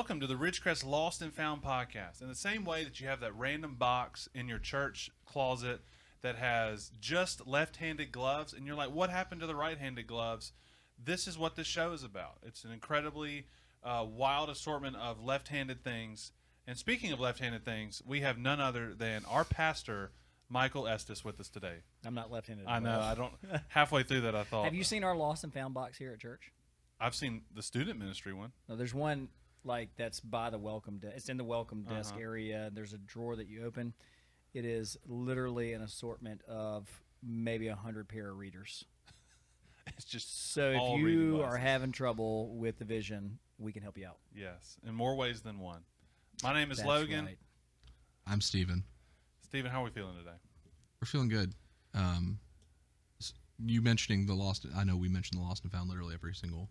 Welcome to the Ridgecrest Lost and Found podcast. In the same way that you have that random box in your church closet that has just left-handed gloves, and you're like, what happened to the right-handed gloves? This is what this show is about. It's an incredibly wild assortment of left-handed things. And speaking of left-handed things, we have none other than our pastor, Michael Estes, with us today. I'm not left-handed. I know. I don't. Halfway through that, I thought. Have you seen our Lost and Found box here at church? I've seen the student ministry one. No, there's one that's by the welcome desk. It's in the welcome desk area. There's a drawer that you open. It is literally an assortment of maybe 100 pair of readers. It's just so if you are having trouble with the vision, we can help you out. Yes, in more ways than one. My name is Logan. Right. I'm Steven. Steven, how are we feeling today? We're feeling good. You mentioning the Lost, I know we mentioned the Lost and Found literally every single.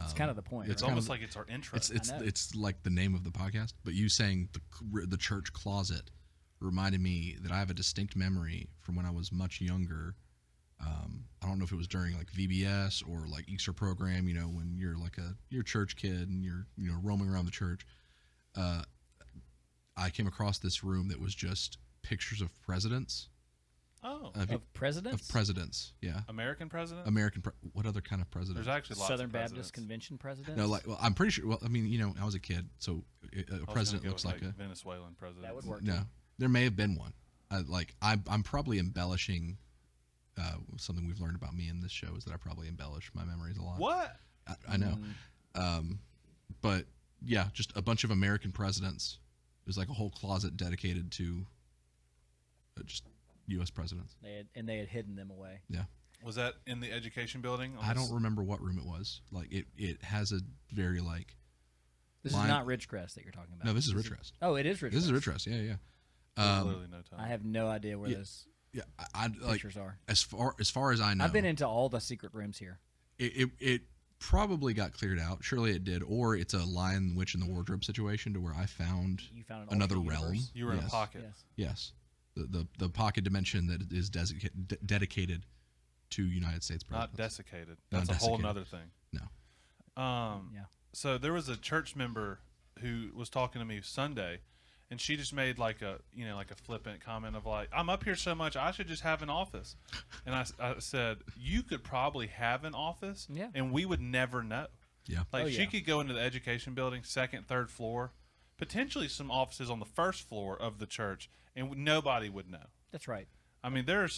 It's kind of the point. It's right? almost like it's our intro. It's like the name of the podcast. But you saying the church closet reminded me that I have a distinct memory from when I was much younger. I don't know if it was during like VBS or like Easter program. You know, when you're like you're a church kid and you're roaming around the church. I came across this room that was just pictures of presidents. Oh, of presidents? Of presidents, yeah. American president? What other kind of president? There's actually lots Southern of Baptist Convention president? No, I'm pretty sure. Well, I mean, I was a kid, so a president looks like a Venezuelan president. That would work. No, there may have been one. I'm probably embellishing. Something we've learned about me in this show is that I probably embellish my memories a lot. What? I know, but yeah, just a bunch of American presidents. There's like a whole closet dedicated to just U.S. presidents. They had hidden them away. Yeah. Was that in the education building? I don't remember what room it was. Like it has a very like. This is not Ridgecrest that you're talking about. No, this is Ridgecrest. Oh, it is Ridgecrest. This is Ridgecrest. Yeah. There's literally no time. I have no idea where those pictures are. As far as I know, I've been into all the secret rooms here. It probably got cleared out. Surely it did, or it's a Lion, Witch, in the Wardrobe situation to where I found another realm. You were in a pocket. Yes. The pocket dimension that is dedicated to United States presidents. Not desiccated. That's a whole nother thing. No. Yeah. So there was a church member who was talking to me Sunday, and she just made like a flippant comment of like, I'm up here so much, I should just have an office. And I said, you could probably have an office, and we would never know. Yeah. Like she could go into the education building, second, third floor, potentially some offices on the first floor of the church, and nobody would know. That's right. I mean, it's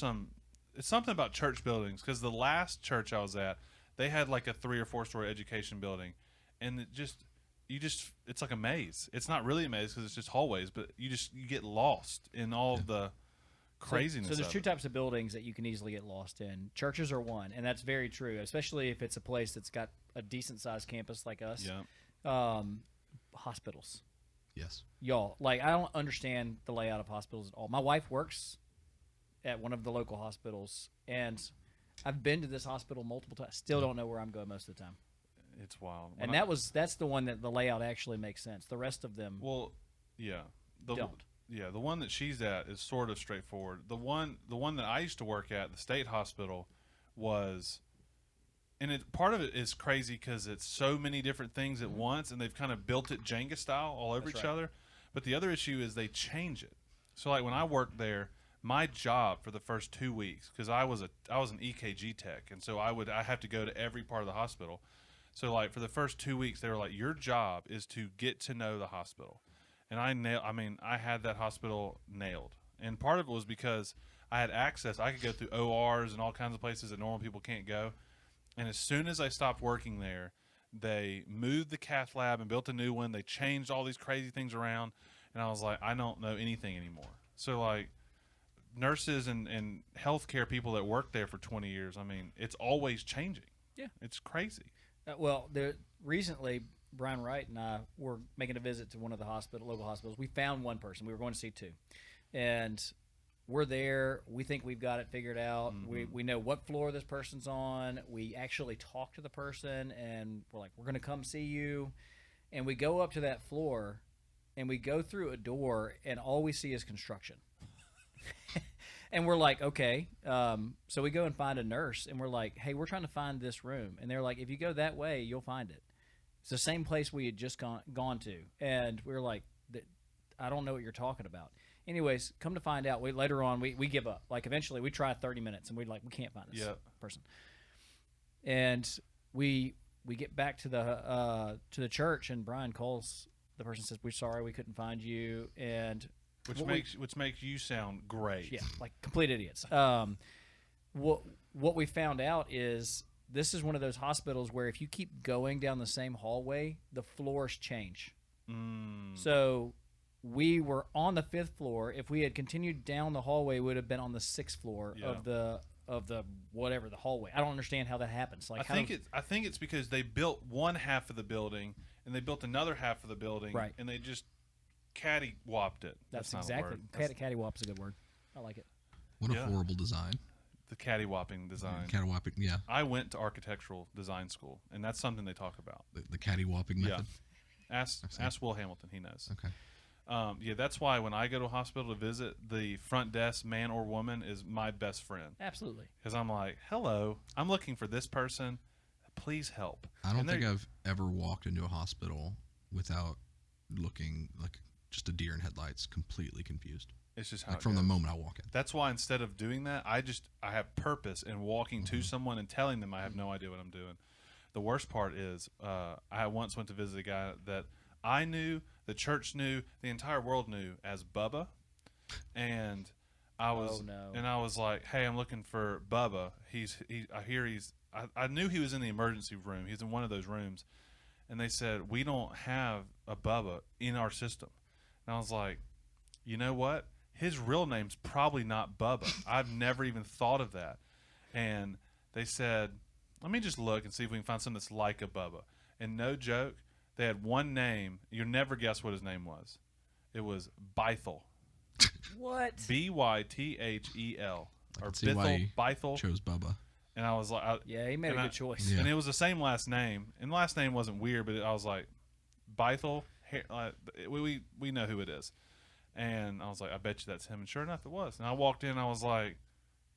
something about church buildings, because the last church I was at, they had like a 3 or 4 story education building, and it's like a maze. It's not really a maze because it's just hallways, but you get lost in all of the craziness. So there's two types of buildings that you can easily get lost in. Churches are one, and that's very true, especially if it's a place that's got a decent sized campus like us. Yeah. Hospitals. Yes. Y'all, like, I don't understand the layout of hospitals at all. My wife works at one of the local hospitals, and I've been to this hospital multiple times. Still don't know where I'm going most of the time. It's wild. And that's the one that the layout actually makes sense. The rest of them don't. Yeah, the one that she's at is sort of straightforward. The one that I used to work at, the state hospital, was, and part of it is crazy because it's so many different things at once, and they've kind of built it Jenga style all over each other. But the other issue is they change it. So like when I worked there, my job for the first 2 weeks, because I was an EKG tech, and so I have to go to every part of the hospital. So like for the first 2 weeks, they were like, your job is to get to know the hospital. And I had that hospital nailed. And part of it was because I had access. I could go through ORs and all kinds of places that normal people can't go. And as soon as I stopped working there, they moved the cath lab and built a new one. They changed all these crazy things around. And I was like, I don't know anything anymore. So like nurses and healthcare people that worked there for 20 years, I mean, it's always changing. Yeah. It's crazy. Recently, Brian Wright and I were making a visit to one of the local hospitals. We found one person. We were going to see 2. And we're there. We think we've got it figured out. Mm-hmm. We know what floor this person's on. We actually talk to the person, and we're like, we're going to come see you. And we go up to that floor, and we go through a door, and all we see is construction. And we're like, okay. So we go and find a nurse, and we're like, hey, we're trying to find this room. And they're like, if you go that way, you'll find it. It's the same place we had just gone to, and we were like, I don't know what you're talking about. Anyways, come to find out, later on we give up. Like eventually, we try 30 minutes, and we can't find this person. And we get back to the church, and Brian calls the person, says, "We're sorry we couldn't find you," and which makes you sound great. Yeah, like complete idiots. What we found out is this is one of those hospitals where if you keep going down the same hallway, the floors change. So we were on the 5th floor. If we had continued down the hallway, we would have been on the 6th floor of the whatever the hallway. I don't understand how that happens. Like I think it's because they built one half of the building and they built another half of the building, right? And they just cattywapped it. That's exactly cattywapp's a good word. I like it. What a horrible design. The cattywapping design. Cattywapping, yeah. I went to architectural design school, and that's something they talk about. The cattywapping method. Yeah. Ask Will Hamilton. He knows. Okay. That's why when I go to a hospital to visit, the front desk man or woman is my best friend. Absolutely. Because I'm like, hello, I'm looking for this person. Please help. I don't think I've ever walked into a hospital without looking like just a deer in headlights, completely confused. It's just how from the moment I walk in. That's why instead of doing that, I have purpose in walking to someone and telling them I have no idea what I'm doing. The worst part is I once went to visit a guy that I knew, the church knew, the entire world knew as Bubba, and I was like, hey, I'm looking for Bubba. I knew he was in the emergency room. He's in one of those rooms, and they said we don't have a Bubba in our system. And I was like, you know what? His real name's probably not Bubba. I've never even thought of that. And they said, let me just look and see if we can find something that's like a Bubba. And no joke, they had one name. You'll never guess what his name was. It was Bythel. What? Bythel. I Or can see why Bythel. Chose Bubba. And I was like, yeah, he made a good choice. Yeah. And it was the same last name. And the last name wasn't weird, but I was like, Bythel. We know who it is. And I was like, I bet you that's him. And sure enough, it was. And I walked in, and I was like,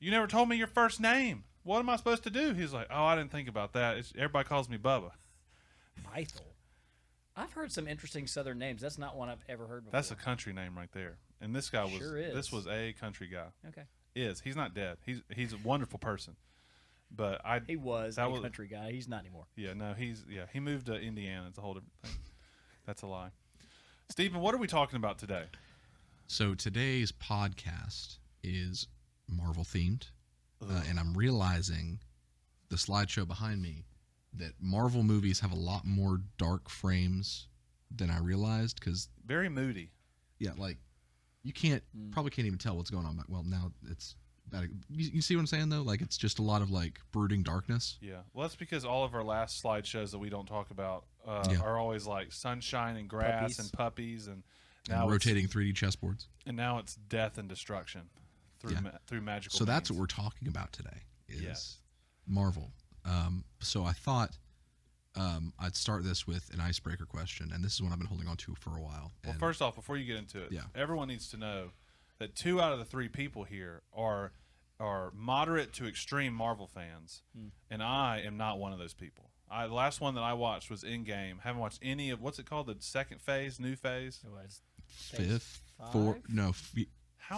you never told me your first name. What am I supposed to do? He's like, oh, I didn't think about that. Everybody calls me Bubba. Bythel. I've heard some interesting Southern names. That's not one I've ever heard before. That's a country name right there. And this guy was. Sure is. This was a country guy. Okay. He's not dead. He's a wonderful person. But he was a country guy. He's not anymore. Yeah, no, he moved to Indiana. It's a whole different thing. That's a lie. Stephen, what are we talking about today? So today's podcast is Marvel themed, and I'm realizing the slideshow behind me that Marvel movies have a lot more dark frames than I realized. Because very moody. Yeah, like you probably can't even tell what's going on. Well, now it's bad. You see what I'm saying though? Like it's just a lot of like brooding darkness. Yeah, well, that's because all of our last slideshows that we don't talk about are always like sunshine and grass and puppies and rotating 3D chessboards. And now it's death and destruction through magical. So that's what we're talking about today. Is Marvel. So I thought I'd start this with an icebreaker question, and this is one I've been holding on to for a while. Well, first off, before you get into it, everyone needs to know that 2 out of the 3 people here are moderate to extreme Marvel fans, and I am not one of those people. The last one that I watched was Endgame. Haven't watched any of what's it called, the second phase, new phase. It was fifth, 4. No,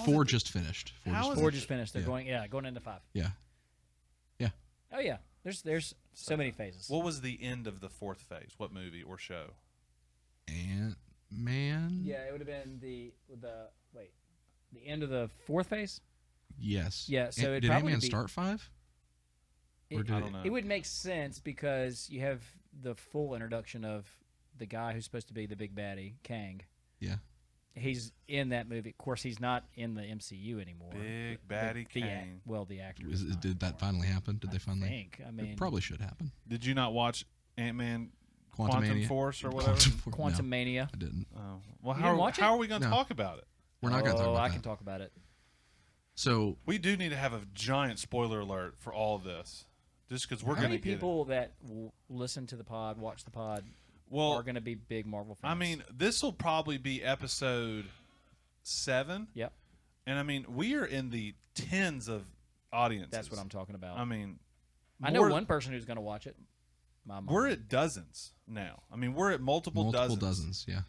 4 just finished. 4 just finished. They're going into 5. Yeah. Oh yeah. There's so many phases. What was the end of the 4th phase? What movie or show? Ant-Man. Yeah, it would have been the end of the 4th phase. Yes. Yeah. So did Ant-Man start 5? I don't know. It would make sense because you have the full introduction of the guy who's supposed to be the big baddie, Kang. Yeah. He's in that movie. Of course, he's not in the MCU anymore. Big baddie Kang. The actor. Did that finally happen? Did they finally? I mean, it probably should happen. Did you not watch Ant-Man Quantum Force or whatever? Quantum Mania. I didn't. Oh. Well, how are we going to talk about it? We're not going to talk about I that. can talk about it. So we do need to have a giant spoiler alert for all of this, just because we're going to get people that listen to the pod, watch the pod, are going to be big Marvel fans. I mean, this will probably be episode 7. Yep. And I mean, we are in the tens of audiences. That's what I'm talking about. I mean, I know one person who's going to watch it. my mind. We're at dozens now. I mean, we're at multiple dozens. Yeah.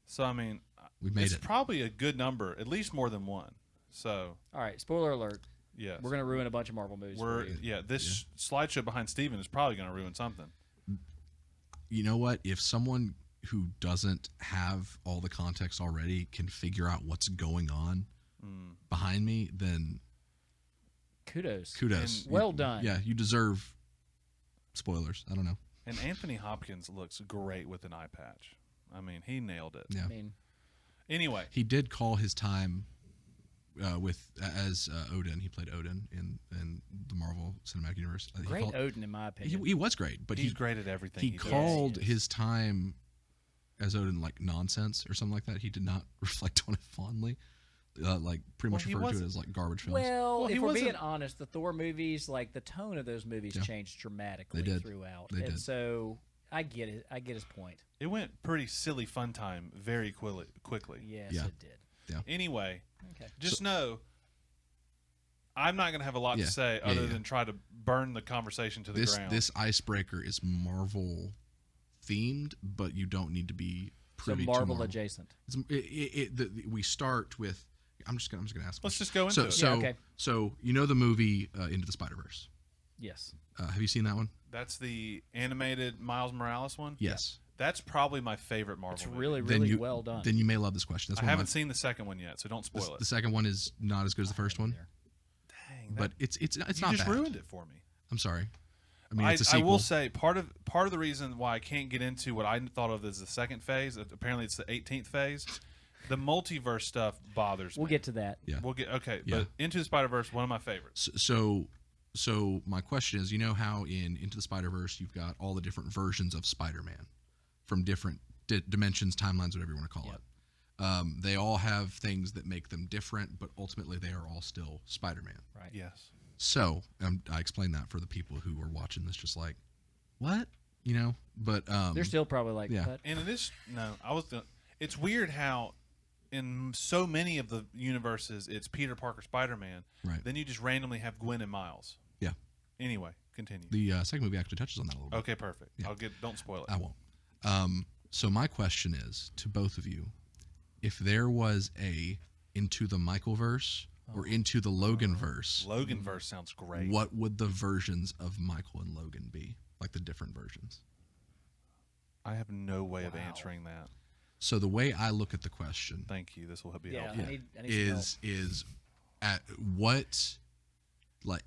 So I mean, We made it's it. probably a good number, at least more than one. So All right, spoiler alert. yes, We're going to ruin a bunch of Marvel movies for you. This slideshow behind Steven is probably going to ruin something. You know what? If someone who doesn't have all the context already can figure out what's going on behind me, then Kudos. And well done. Yeah, you deserve spoilers. I don't know. And Anthony Hopkins looks great with an eye patch. I mean, he nailed it. Yeah. I mean, Anyway, He did call his time as Odin. He played Odin in the Marvel Cinematic Universe. great Odin, in my opinion. He was great, but he's great at everything. he He does. called Yes, he is. his time as Odin like nonsense or something like that. He did not reflect on it fondly. Like pretty much Well, he referred to it wasn't- as like garbage films. Well, he if we're being wasn't- honest, the Thor movies, like the tone of those movies Yeah. changed dramatically They did. throughout. They and did. so I get it. I get his point. It went pretty silly fun time very quickly. Yes, Yeah. it did. Anyway, Okay. just know I'm not going to have a lot Yeah. to say Yeah, other yeah. than try to burn the conversation to the ground. This icebreaker is Marvel themed, but you don't need to be So privy Marvel to Marvel adjacent. We start with. I'm just gonna ask. Let's just go into so it. so Yeah, okay. so you know the movie Into the Spider-Verse. Yes. Have you seen that one? That's the animated Miles Morales one. Yes. That's probably my favorite Marvel It's movie. really, Then really you- well done. Then you may love this question. That's I one of haven't seen the second one yet, so don't spoil it. the second one is not as good as the first one, Dang, but it's you not just bad. ruined it for me. I'm sorry. I mean, I it's a sequel. will say part of the reason why I can't get into what I thought of as the second phase. Apparently, it's the 18th phase. The multiverse stuff bothers me. We'll get to that. Yeah. We'll get okay, Yeah. but Into the Spider-Verse, one of my favorites. So my question is, you know how in Into the Spider-Verse you've got all the different versions of Spider-Man from different dimensions, timelines, whatever you want to call it. They all have things that make them different, but ultimately they are all still Spider-Man. Right. Yes. So I explained that for the people who are watching this, just like, what, you know? But They're still probably like, yeah. what? And it is it's weird how in so many of the universes it's Peter Parker Spider-Man. Right. Then you just randomly have Gwen and Miles. Yeah. Anyway, continue. The second movie actually touches on that a little bit. Okay, perfect. Yeah. Don't spoil it. I won't. So my question is to both of you: if there was a Into the Michael verse or Into the Logan verse, Logan verse sounds great. what would the versions of Michael and Logan be? Like the different versions. I have no way of answering that. So the way I look at the question Thank you. This will be Yeah. helpful. I need some help. is at what, like,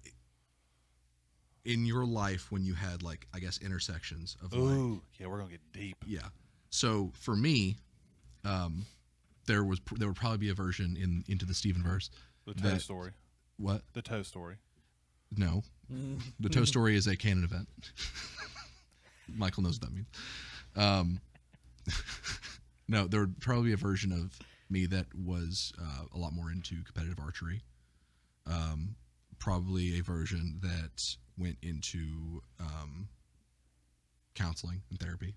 in your life when you had, like, I guess intersections of like, Ooh, yeah, we're gonna get deep. yeah. So for me, there would probably be a version into the Steven verse. The Toe that- Story. What? The Toe Story. No, the Toe Story is a canon event. Michael knows what that means. No, there would probably be a version of me that was a lot more into competitive archery. Probably a version that went into counseling and therapy,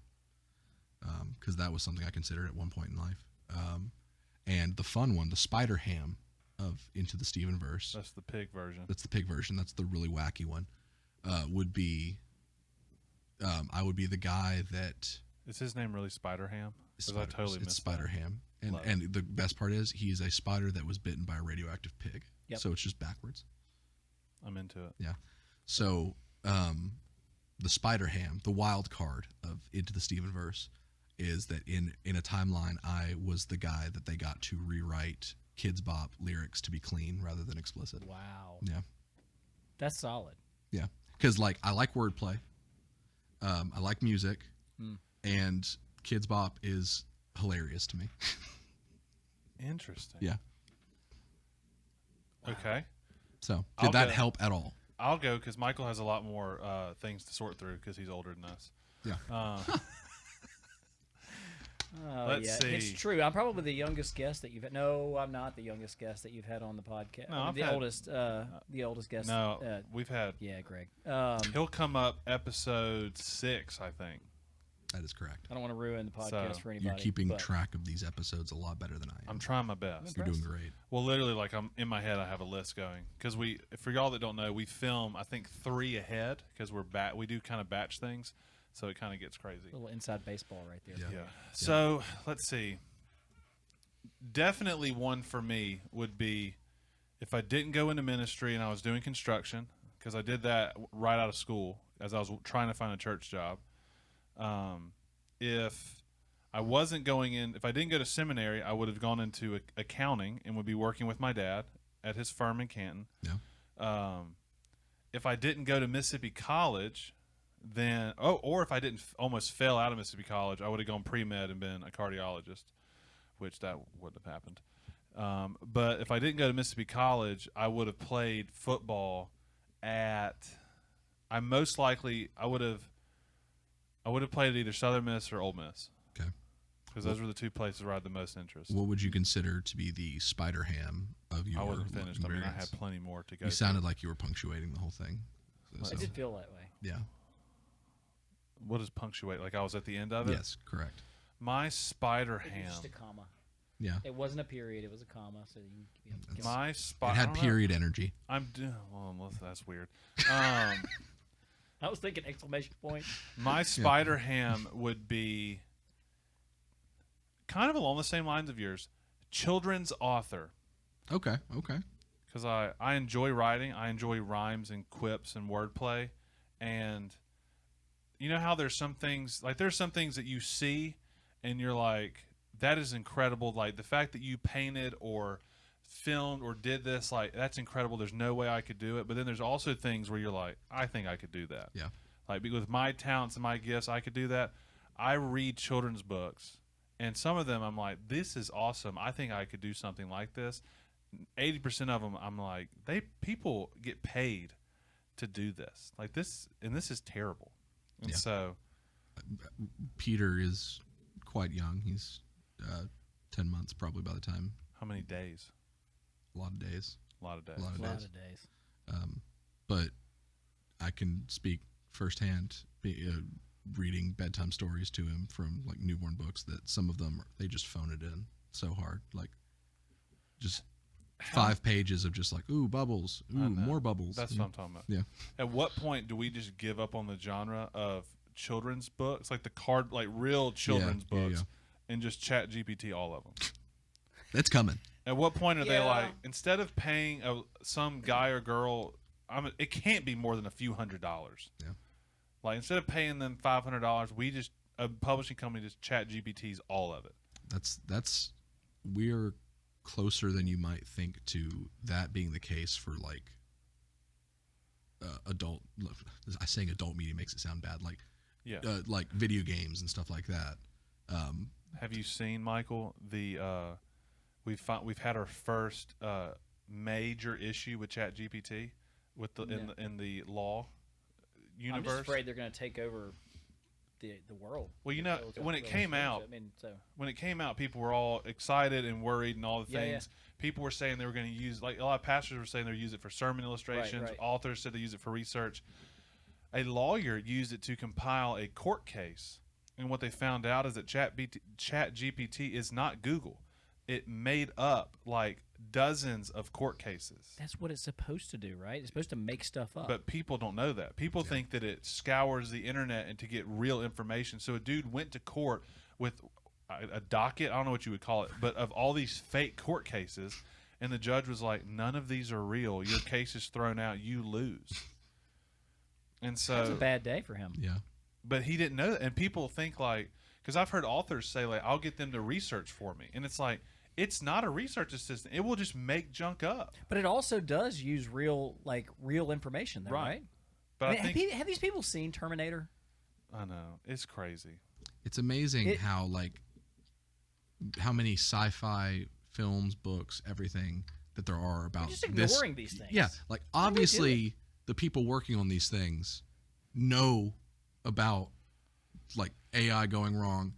because that was something I considered at one point in life. And the fun one, the Spider Ham of Into the Steven verse. That's the pig version. That's the pig version. That's the really wacky one. Would be, I would be the guy that. Is his name really Spider Ham? Because I totally it's missed Spider that. Ham, and Love and the best part is he's a spider that was bitten by a radioactive pig. Yep. So it's just backwards. I'm into it. Yeah. So the Spider Ham, the wild card of Into the Steven verse, is that in a timeline I was the guy that they got to rewrite Kids Bop lyrics to be clean rather than explicit. Wow. Yeah. That's solid. Yeah. Because like I like wordplay, I like music, and Kids Bop is hilarious to me. Interesting. Yeah. Okay. So I'll did that go. help at all? I'll go because Michael has a lot more things to sort through because he's older than us. Yeah. Oh, Let's yeah. see. It's true. I'm probably the youngest guest that you've had. No, I'm not the youngest guest that you've had on the podcast. No, I mean, I've the had- oldest guest. No, we've had. Yeah, Greg. He'll come up episode 6, I think. That is correct. I don't want to ruin the podcast So, for anybody. You're keeping but track of these episodes a lot better than I am. I'm trying my best. You're doing great. Well, literally, like I'm in my head, I have a list going because for y'all that don't know, we film I think 3 ahead because we do kind of batch things. So it kind of gets crazy. A little inside baseball right there. Yeah. So let's see. Definitely one for me would be if I didn't go into ministry and I was doing construction, because I did that right out of school as I was trying to find a church job. If I wasn't going in, if I didn't go to seminary, I would have gone into accounting and would be working with my dad at his firm in Canton. Yeah. If I didn't go to Mississippi College, then or if I didn't almost fail out of Mississippi College, I would have gone pre-med and been a cardiologist, which that wouldn't have happened. But if I didn't go to Mississippi College, I would have played football at. I most likely I would have played at either Southern Miss or Ole Miss. Okay. Because those were the two places where I had the most interest. What would you consider to be the spider ham of your I wasn't finished. experience? I mean, I had plenty more to go. You sounded like you were punctuating the whole thing. I did feel that way. Yeah. What does punctuate? Like I was at the end of it? Yes, correct. My spider It ham. was just a comma. Yeah. It wasn't a period. It was a comma. So you can My spider. It had period energy. That's weird. I was thinking exclamation point. My spider ham would be kind of along the same lines of yours. Children's author. Okay. Because I enjoy writing. I enjoy rhymes and quips and wordplay. And you know how there's some things that you see and you're like, that is incredible. Like the fact that you painted or filmed or did this, like that's incredible. There's no way I could do it. But then there's also things where you're like, I think I could do that. Yeah. Like with my talents and my gifts, I could do that. I read children's books, and some of them I'm like, this is awesome. I think I could do something like this. 80% of them I'm like, people get paid to do this. Like this, and this is terrible. And so Peter is quite young. He's 10 months probably by the time. how many days? A lot of days. A lot of days. A lot of days. But I can speak firsthand, reading bedtime stories to him from like newborn books, that some of them they just phone it in so hard, like just 5 pages of just like, ooh, bubbles, ooh, more bubbles. That's what I'm talking about. Yeah. At what point do we just give up on the genre of children's books, like the card, like real children's books, and just chat GPT all of them? That's coming. At what point are they like, instead of paying some guy or girl, it can't be more than a few $100s. Yeah. Like instead of paying them $500, a publishing company just chat GPTs all of it. We're closer than you might think to that being the case for like adult. Saying adult media makes it sound bad. Like like video games and stuff like that. Have you seen, Michael, we've had our first major issue with ChatGPT with in the law universe? I'm just afraid they're going to take over the world. Well, you know, when it came out, people were all excited and worried and all the things. People were saying they were going to use, like a lot of pastors were saying they use it for sermon illustrations. Right. Authors said they use it for research. A lawyer used it to compile a court case, and what they found out is that ChatGPT is not Google. It made up like dozens of court cases. That's what it's supposed to do, right? It's supposed to make stuff up. But people don't know that. People think that it scours the internet and to get real information. So a dude went to court with a docket, I don't know what you would call it, but of all these fake court cases, and the judge was like, none of these are real. Your case is thrown out. You lose. And so that's a bad day for him. Yeah. But he didn't know that. And people think like, because I've heard authors say like, I'll get them to research for me. And it's like, it's not a research assistant. It will just make junk up. But it also does use real information, though, right? But I think, have these people seen Terminator? I know. It's crazy. It's amazing how many sci-fi films, books, everything that there are about just ignoring these things. Yeah, like obviously the people working on these things know about like AI going wrong,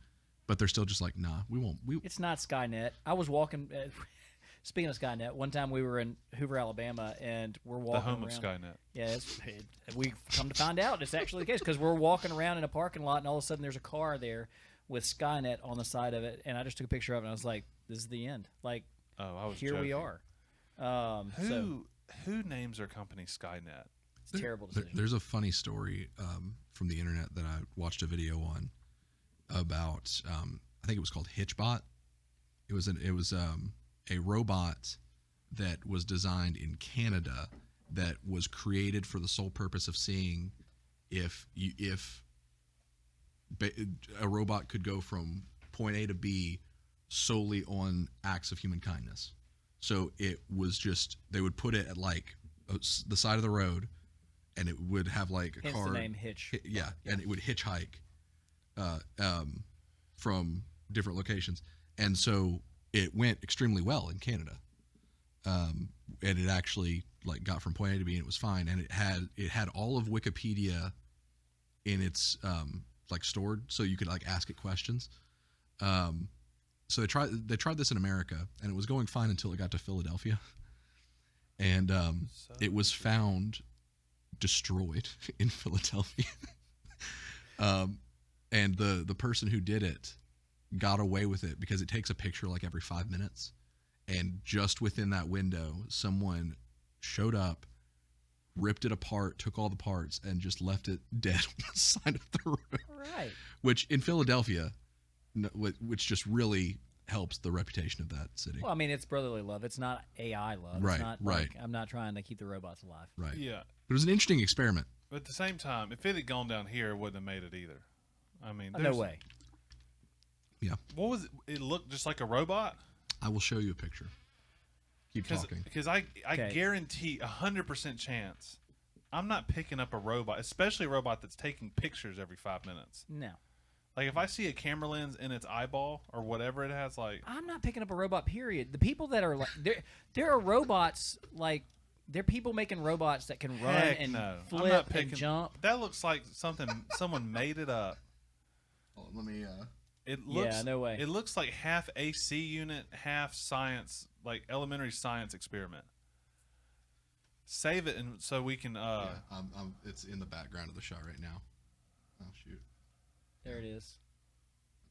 but they're still just like, nah, we won't. It's not Skynet. I was walking. Speaking of Skynet, one time we were in Hoover, Alabama, and we're walking the home around. of Skynet. Yeah, we've come to find out it's actually the case because we're walking around in a parking lot, and all of a sudden there's a car there with Skynet on the side of it, and I just took a picture of it, and I was like, "This is the end." Like, I was here joking. we are. Who names their company Skynet? It's a terrible decision. There's a funny story from the internet that I watched a video on about. I think it was called Hitchbot. It was a robot that was designed in Canada that was created for the sole purpose of seeing if a robot could go from point A to B solely on acts of human kindness. So it was just, they would put it at like the side of the road, and it would have like a Hence car. the name Hitch. Yeah, and it would hitchhike from different locations. And so it went extremely well in Canada. And it actually like got from point A to B, and it was fine. And it had all of Wikipedia in its like stored, so you could like ask it questions. So they tried this in America, and it was going fine until it got to Philadelphia, and it was found destroyed in Philadelphia. And the person who did it got away with it because it takes a picture like every 5 minutes, and just within that window, someone showed up, ripped it apart, took all the parts, and just left it dead on the side of the road. Right. Which in Philadelphia, which just really helps the reputation of that city. Well, I mean, it's brotherly love. It's not AI love. Right, It's not right. Like, I'm not trying to keep the robots alive. Right. Yeah. It was an interesting experiment. But at the same time, if it had gone down here, it wouldn't have made it either. I mean, No there's- way. Yeah. What was it? It looked just like a robot. I will show you a picture. Keep talking. Because I Okay. guarantee 100% chance I'm not picking up a robot, especially a robot that's taking pictures every 5 minutes. No. Like if I see a camera lens in its eyeball or whatever it has, like I'm not picking up a robot, period. The people that are like, there are robots, like, there are people making robots that can run heck and no, I'm flip not and picking. jump. That looks like something someone made it up. Oh, let me. It looks. Yeah, no way. It looks like half AC unit, half science, like elementary science experiment. Save it, and so we can. It's in the background of the shot right now. Oh shoot. There it is.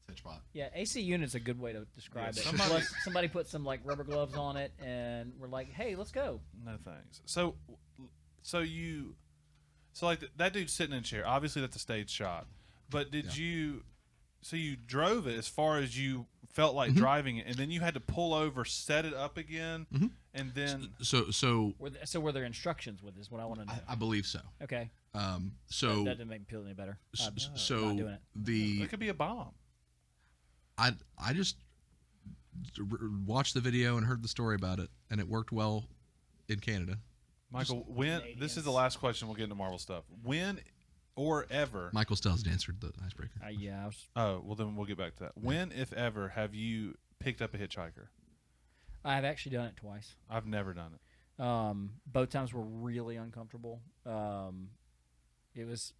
It's Hitchbot. Yeah, AC unit's a good way to describe Yeah, it. somebody- Somebody put some like rubber gloves on it, and we're like, "Hey, let's go." No thanks. So like that dude's sitting in a chair. Obviously, that's a stage shot. But did you? So you drove it as far as you felt like driving it, and then you had to pull over, set it up again, and then. So Were there instructions with this? What I want to know. I believe so. Okay. So that didn't make me feel any better. I'm so not doing it. It could be a bomb. I just watched the video and heard the story about it, and it worked well in Canada. Michael, when this is the last question, we'll get into Marvel stuff. When or ever? Michael still hasn't answered the icebreaker. Yeah. Oh, well then we'll get back to that. When, if ever, have you picked up a hitchhiker? I've actually done it twice. I've never done it. Both times were really uncomfortable. It was.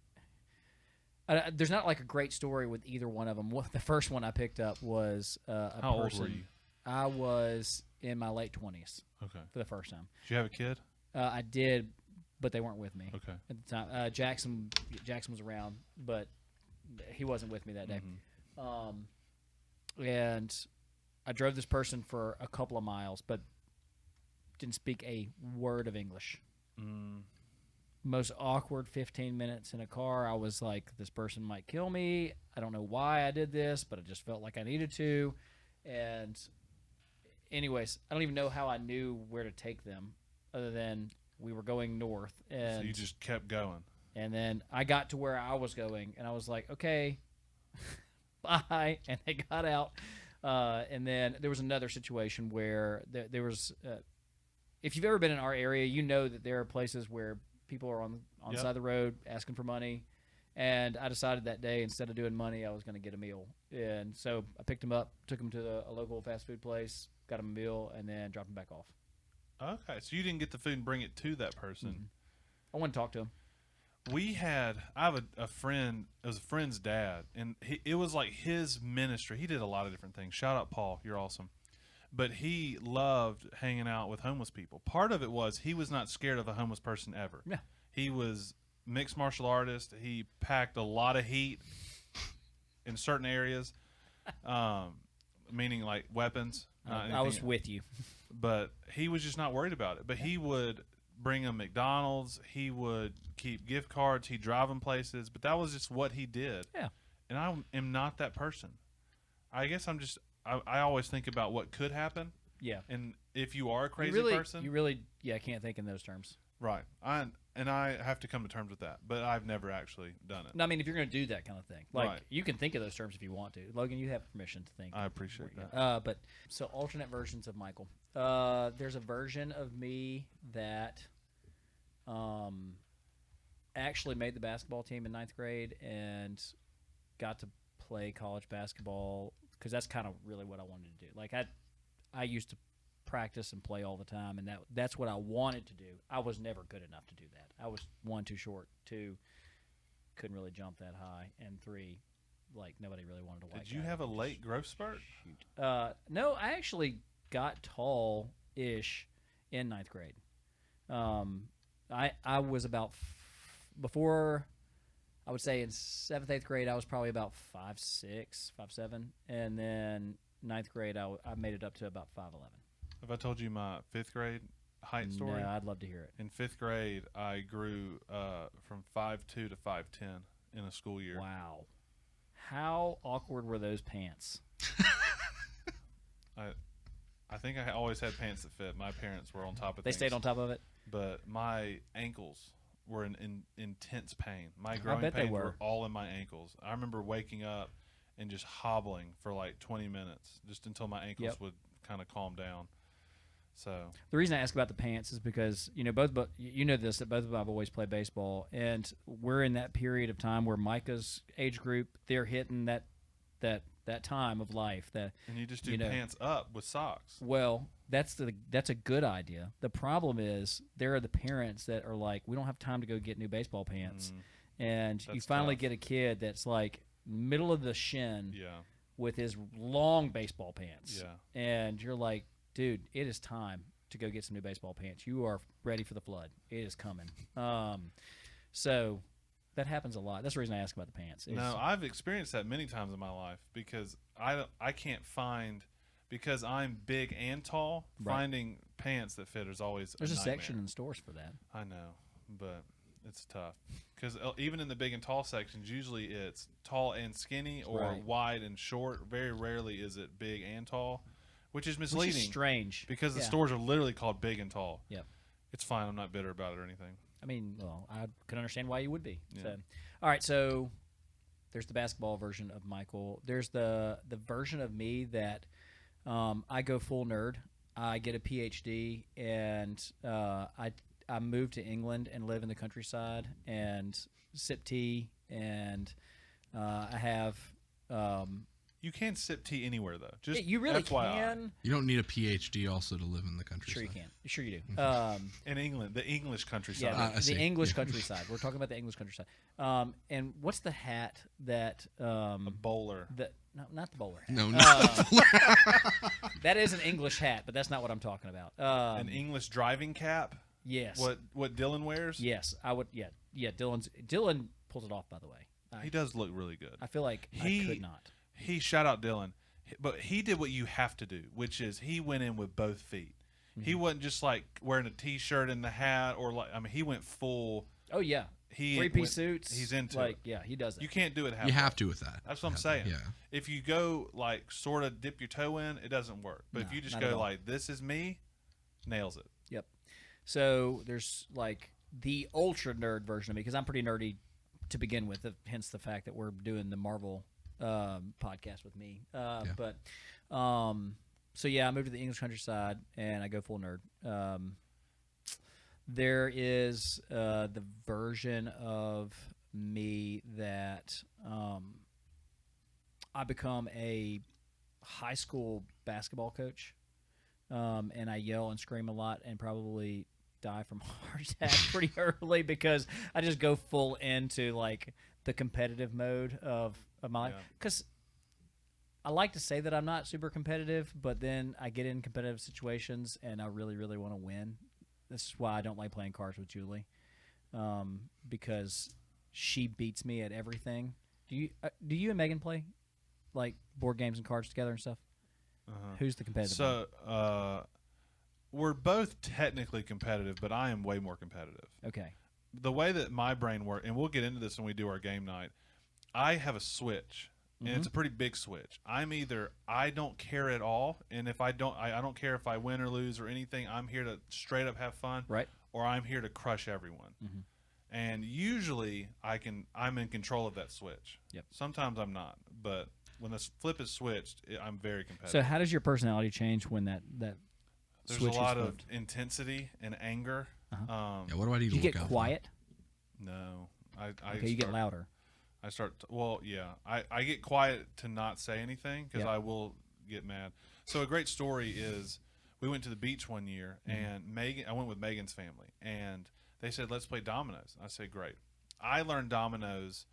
There's not like a great story with either one of them. The first one I picked up was a How person. old were you? I was in my late 20s Okay. for the first time. Did you have a kid? I did, but they weren't with me Okay. at the time. Jackson was around, but he wasn't with me that day. And I drove this person for a couple of miles, but didn't speak a word of English. Most awkward 15 minutes in a car. I was like, this person might kill me. I don't know why I did this, but I just felt like I needed to. And anyways, I don't even know how I knew where to take them other than we were going north. And So you just kept going. and then I got to where I was going, and I was like, okay, bye. And they got out. And then there was another situation where there was, if you've ever been in our area, you know that there are places where people are on the side of the road asking for money. And I decided that day, instead of doing money, I was going to get a meal. And so I picked him up, took him to a local fast food place, got him a meal, and then dropped him back off. Okay, so you didn't get the food and bring it to that person. I want to talk to him. I have a friend. It was a friend's dad, and it was like his ministry. He did a lot of different things. Shout out, Paul. You're awesome. But he loved hanging out with homeless people. Part of it was he was not scared of a homeless person ever. Yeah. He was mixed martial artist. He packed a lot of heat in certain areas, meaning like weapons. I was with you. But he was just not worried about it. But he would bring them McDonald's. He would keep gift cards. He'd drive them places. But that was just what he did. Yeah. And I am not that person. I guess I'm just I always think about what could happen. Yeah. And if you are a crazy person. You really, can't think in those terms. Right. I have to come to terms with that. But I've never actually done it. No, I mean, if you're going to do that kind of thing. Like, Right. you can think of those terms if you want to. Logan, you have permission to think. I appreciate that. So alternate versions of Michael. There's a version of me that actually made the basketball team in 9th grade and got to play college basketball because that's kind of really what I wanted to do. Like, I used to practice and play all the time, and that's what I wanted to do. I was never good enough to do that. I was, 1, too short, 2, couldn't really jump that high, and 3, like, nobody really wanted to white Did you have a late growth spurt? Shoot. No, I actually got tall-ish in 9th grade. I was about before, I would say in 7th, 8th grade, I was probably about 5'6", 5'7", and then 9th grade, I made it up to about 5'11". Have I told you my 5th grade height story? No, I'd love to hear it. In 5th grade, I grew from 5'2" to 5'10" in a school year. Wow. How awkward were those pants? I think I always had pants that fit. My parents were on top of They things. stayed on top of it? But my ankles were in intense pain. My I growing bet they pains were. were all in my ankles. I remember waking up and just hobbling for like 20 minutes just until my ankles Yep. would kind of calm down. So The reason I ask about the pants is because, both you know this, that both of my boys play baseball, and we're in that period of time where Micah's age group, they're hitting that time of life. and you just do pants up with socks. Well, that's a good idea. The problem is there are the parents that are like, we don't have time to go get new baseball pants, and you That's finally tough. get a kid that's like middle of the shin Yeah. with his long baseball pants, Yeah. and you're like, dude, it is time to go get some new baseball pants. You are ready for the flood. It is coming. So that happens a lot. That's the reason I ask about the pants. No, I've experienced that many times in my life because I can't find, because I'm big and tall, Right. finding pants that fit is always There's a nightmare. section in stores for that. I know, but it's tough because even in the big and tall sections, usually it's tall and skinny or Right. wide and short. Very rarely is it big and tall, which is Which misleading is strange. because the Yeah. stores are literally called big and tall. Yep. It's fine. I'm not bitter about it or anything. I mean, well, I can understand why you would be. Yeah. So, all right, so there's the basketball version of Michael. There's the version of me that I go full nerd. I get a PhD, and I move to England and live in the countryside and sip tea, and I have You can sip tea anywhere though. Just you really FYI. can. You don't need a PhD also to live in the countryside. Sure you can. Sure you do. In England, the English countryside. Yeah, I see. the English countryside. We're talking about the English countryside. And what's the hat that A bowler. no, not the bowler hat. No, That is an English hat, but that's not what I'm talking about. An English driving cap. Yes. What Dylan wears. Yes, I would. Yeah. Dylan pulls it off. By the way, He does look really good. I feel like I could not. He shout out Dylan, but he did what you have to do, which is he went in with both feet. He wasn't just like wearing a t-shirt and the hat, or like he went full. Oh yeah. He 3-piece suits. He's into like it. yeah, he does that. You can't do it halfway. you have to with that. That's what I'm saying. Yeah. If you go like sort of dip your toe in, it doesn't work. But No, if you just not at go all. like this is me, nails it. Yep. So there's like the ultra nerd version of me because I'm pretty nerdy to begin with. Hence the fact that we're doing the Marvel podcast with me. But so yeah, I moved to the English countryside and I go full nerd. There is the version of me that I become a high school basketball coach, and I yell and scream a lot and probably die from heart attack pretty early because I just go full into like the competitive mode of my life. Yeah. Because I like to say that I'm not super competitive, but then I get in competitive situations and I really, really want to win. This is why I don't like playing cards with Julie, because she beats me at everything. Do you and Megan play like board games and cards together and stuff? Who's the competitive one? So we're both technically competitive, but I am way more competitive. Okay. The way that my brain works, and we'll get into this when we do our game night, I have a switch, and it's a pretty big switch. I'm either I don't care at all, and if I don't care if I win or lose or anything. I'm here to straight up have fun, Right. or I'm here to crush everyone. And usually I'm in control of that switch. Yep. Sometimes I'm not, but when the flip is switched, I'm very competitive. So how does your personality change when that There's switch a lot is of flipped? intensity and anger. Yeah, what do I need Do to you look get out quiet? No, Okay, you get louder. I start. Well, yeah, I get quiet to not say anything because I will get mad. So a great story is we went to the beach one year and I went with Megan's family and they said let's play dominoes. I said great. I learned dominoes.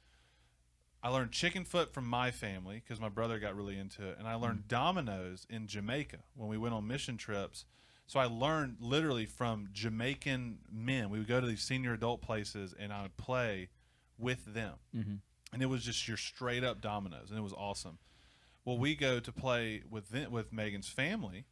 I learned chicken foot from my family because my brother got really into it, and I learned dominoes in Jamaica when we went on mission trips. So I learned literally from Jamaican men. We would go to these senior adult places, and I would play with them. And it was just your straight up dominoes, and it was awesome. Well, we go to play with Megan's family,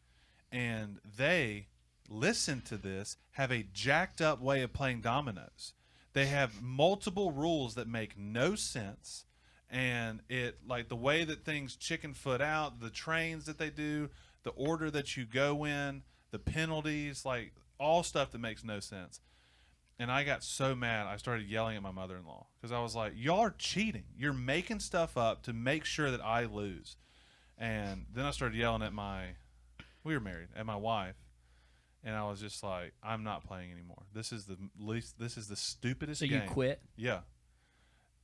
and they listen to this, have a jacked up way of playing dominoes. They have multiple rules that make no sense. And it like the way that things chicken foot out, the trains that they do, the order that you go in, the penalties, like all stuff that makes no sense. And I got so mad, I started yelling at my mother-in-law because I was like, y'all are cheating. You're making stuff up to make sure that I lose. And then I started yelling at we were married, at my wife. And I was just like, I'm not playing anymore. This is the stupidest game. So you quit? Yeah.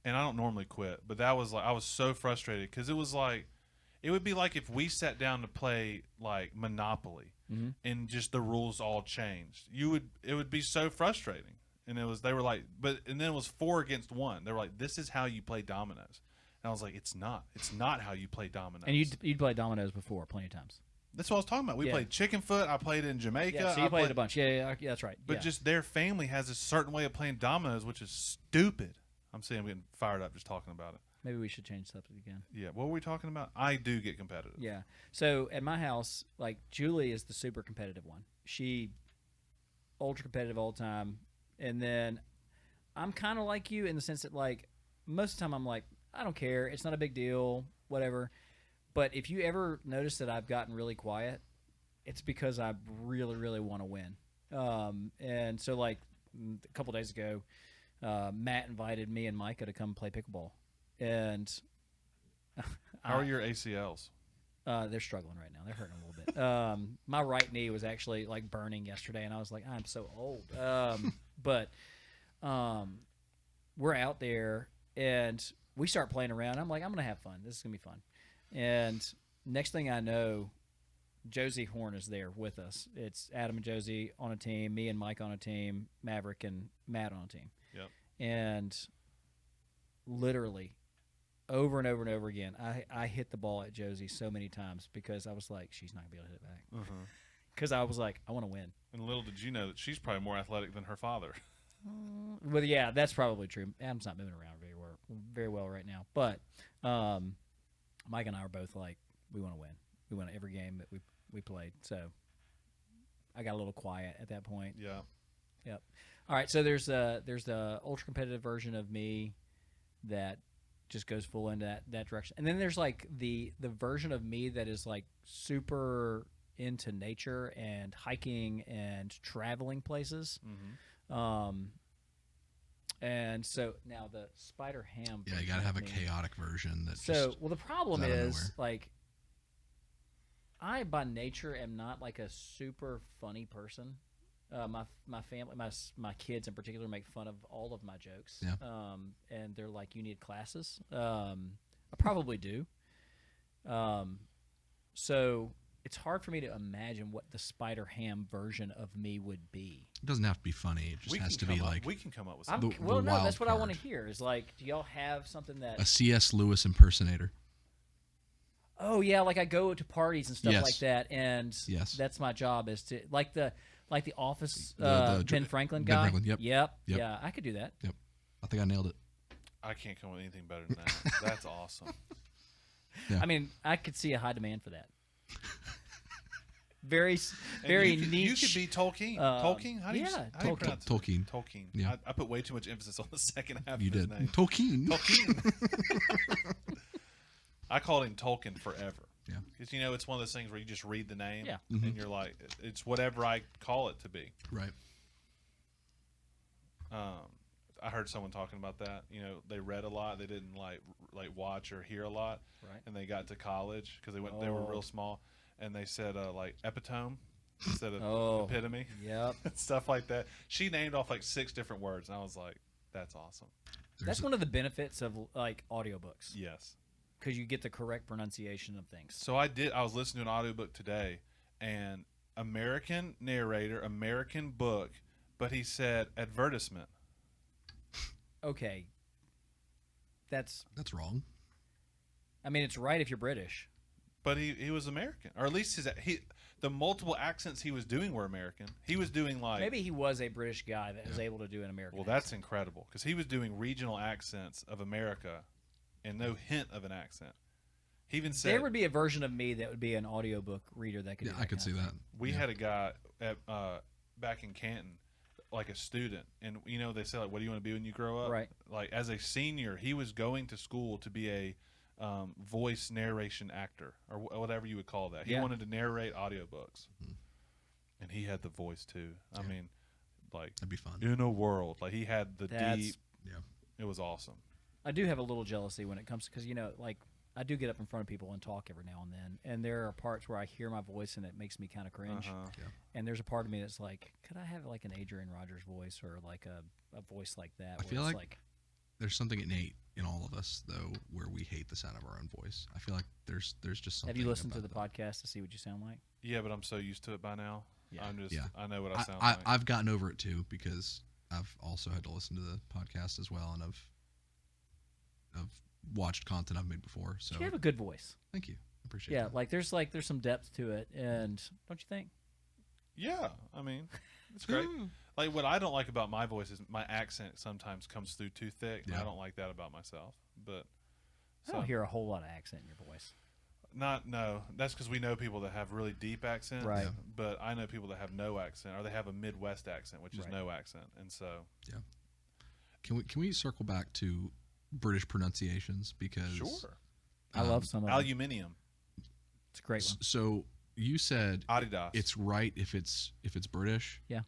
And I don't normally quit, but that was like, I was so frustrated because it would be like if we sat down to play like Monopoly and just the rules all changed. It would be so frustrating. And they were like, and then it was 4 against 1. They were like, this is how you play dominoes. And I was like, it's not how you play dominoes. And you'd played dominoes before plenty of times. That's what I was talking about. We played chicken foot. I played in Jamaica. Yeah, so you played a bunch. Yeah, that's right. But just their family has a certain way of playing dominoes, which is stupid. I'm saying I'm getting fired up just talking about it. Maybe we should change the subject again. Yeah. What were we talking about? I do get competitive. Yeah. So at my house, like Julie is the super competitive one. She ultra competitive all the time. And then I'm kind of like you in the sense that like most of the time I'm like, I don't care. It's not a big deal, whatever. But if you ever notice that I've gotten really quiet, it's because I really, really want to win. And so like a couple days ago, Matt invited me and Micah to come play pickleball. And how are your ACLs? They're struggling right now. They're hurting a little bit. My right knee was actually like burning yesterday, and I was like, I'm so old. But we're out there, and we start playing around. I'm like, I'm going to have fun. This is going to be fun. And next thing I know, Josie Horn is there with us. It's Adam and Josie on a team, me and Mike on a team, Maverick and Matt on a team. Yep. And literally over and over and over again, I hit the ball at Josie so many times because I was like, she's not going to be able to hit it back. Because I was like, I want to win. And little did you know that she's probably more athletic than her father. Well, yeah, that's probably true. Adam's not moving around very well right now. But Mike and I are both like, we want to win. We won every game that we played. So I got a little quiet at that point. Yeah. Yep. All right. So there's the ultra competitive version of me that just goes full into that direction, and then there's like the version of me that is like super into nature and hiking and traveling places. And so now the spider ham. Yeah, you gotta have a chaotic version. That's well, the problem is like I by nature am not like a super funny person. My family, my kids in particular, make fun of all of my jokes. Yeah. And they're like, "You need classes." I probably do. So it's hard for me to imagine what the Spider Ham version of me would be. It doesn't have to be funny. It just has to be like we can come up with something. Well, no, that's what I want to hear. Is like, do y'all have something that a C.S. Lewis impersonator? Oh yeah, like I go to parties and stuff Yes. like that, and Yes. that's my job is to like the Office The Ben Franklin Ben guy. Franklin, yep. Yep. Yeah, I could do that. Yep. I think I nailed it. I can't come up with anything better than that. That's awesome. Yeah. I mean, I could see a high demand for that. very You niche. could be Tolkien. Tolkien? How do you pronounce it? Tolkien. Tolkien. Yeah. I put way too much emphasis on the second half You of his did. name. Tolkien. Tolkien. I called him Tolkien forever. Yeah. Because, it's one of those things where you just read the name. Yeah. And you're like, it's whatever I call it to be. Right. I heard someone talking about that. They read a lot. They didn't like watch or hear a lot. Right. And they got to college because they were real small. And they said like epitome instead of epitome. Yep. Stuff like that. She named off like 6 different words. And I was like, that's awesome. That's one of the benefits of like audiobooks. Yes. Because you get the correct pronunciation of things. So I was listening to an audiobook today, and American narrator, American book, but he said advertisement. Okay. That's wrong. I mean, it's right if you're British. But he was American, or at least the multiple accents he was doing were American. He was doing like Maybe he was a British guy that was able to do an American. Well, that's incredible because he was doing regional accents of America, and no hint of an accent. He even said there would be a version of me that would be an audiobook reader that could. Yeah, do that I could see that. We had a guy at back in Canton, like a student, and they say like, "What do you want to be when you grow up?" Right. Like as a senior, he was going to school to be a voice narration actor or whatever you would call that. He wanted to narrate audiobooks, and he had the voice too. I mean, like that'd be fun. In a world, like he had the deep. Yeah, it was awesome. I do have a little jealousy when it comes to because like I do get up in front of people and talk every now and then, and there are parts where I hear my voice and it makes me kind of cringe. Yeah. And there's a part of me that's like, could I have like an Adrian Rogers voice or like a voice like that? I feel like there's something innate in all of us though, where we hate the sound of our own voice. I feel like there's just something. Have you listened to the about podcast to see what you sound like? Yeah, but I'm so used to it by now. Yeah. I know what I sound like. I've gotten over it too because I've also had to listen to the podcast as well, and I've watched content I've made before. So you have a good voice. Thank you. I appreciate it. Yeah, like there's some depth to it, and don't you think? Yeah, I mean, it's great. Like what I don't like about my voice is my accent sometimes comes through too thick. Yeah. I don't like that about myself. But I don't hear a whole lot of accent in your voice. No, that's because we know people that have really deep accent. Right. Yeah. But I know people that have no accent, or they have a Midwest accent, which is no accent, and so yeah. Can we circle back to British pronunciations because sure. I love some of them. Aluminium, It's a great one. So you said Adidas. it's right if it's British. Yeah.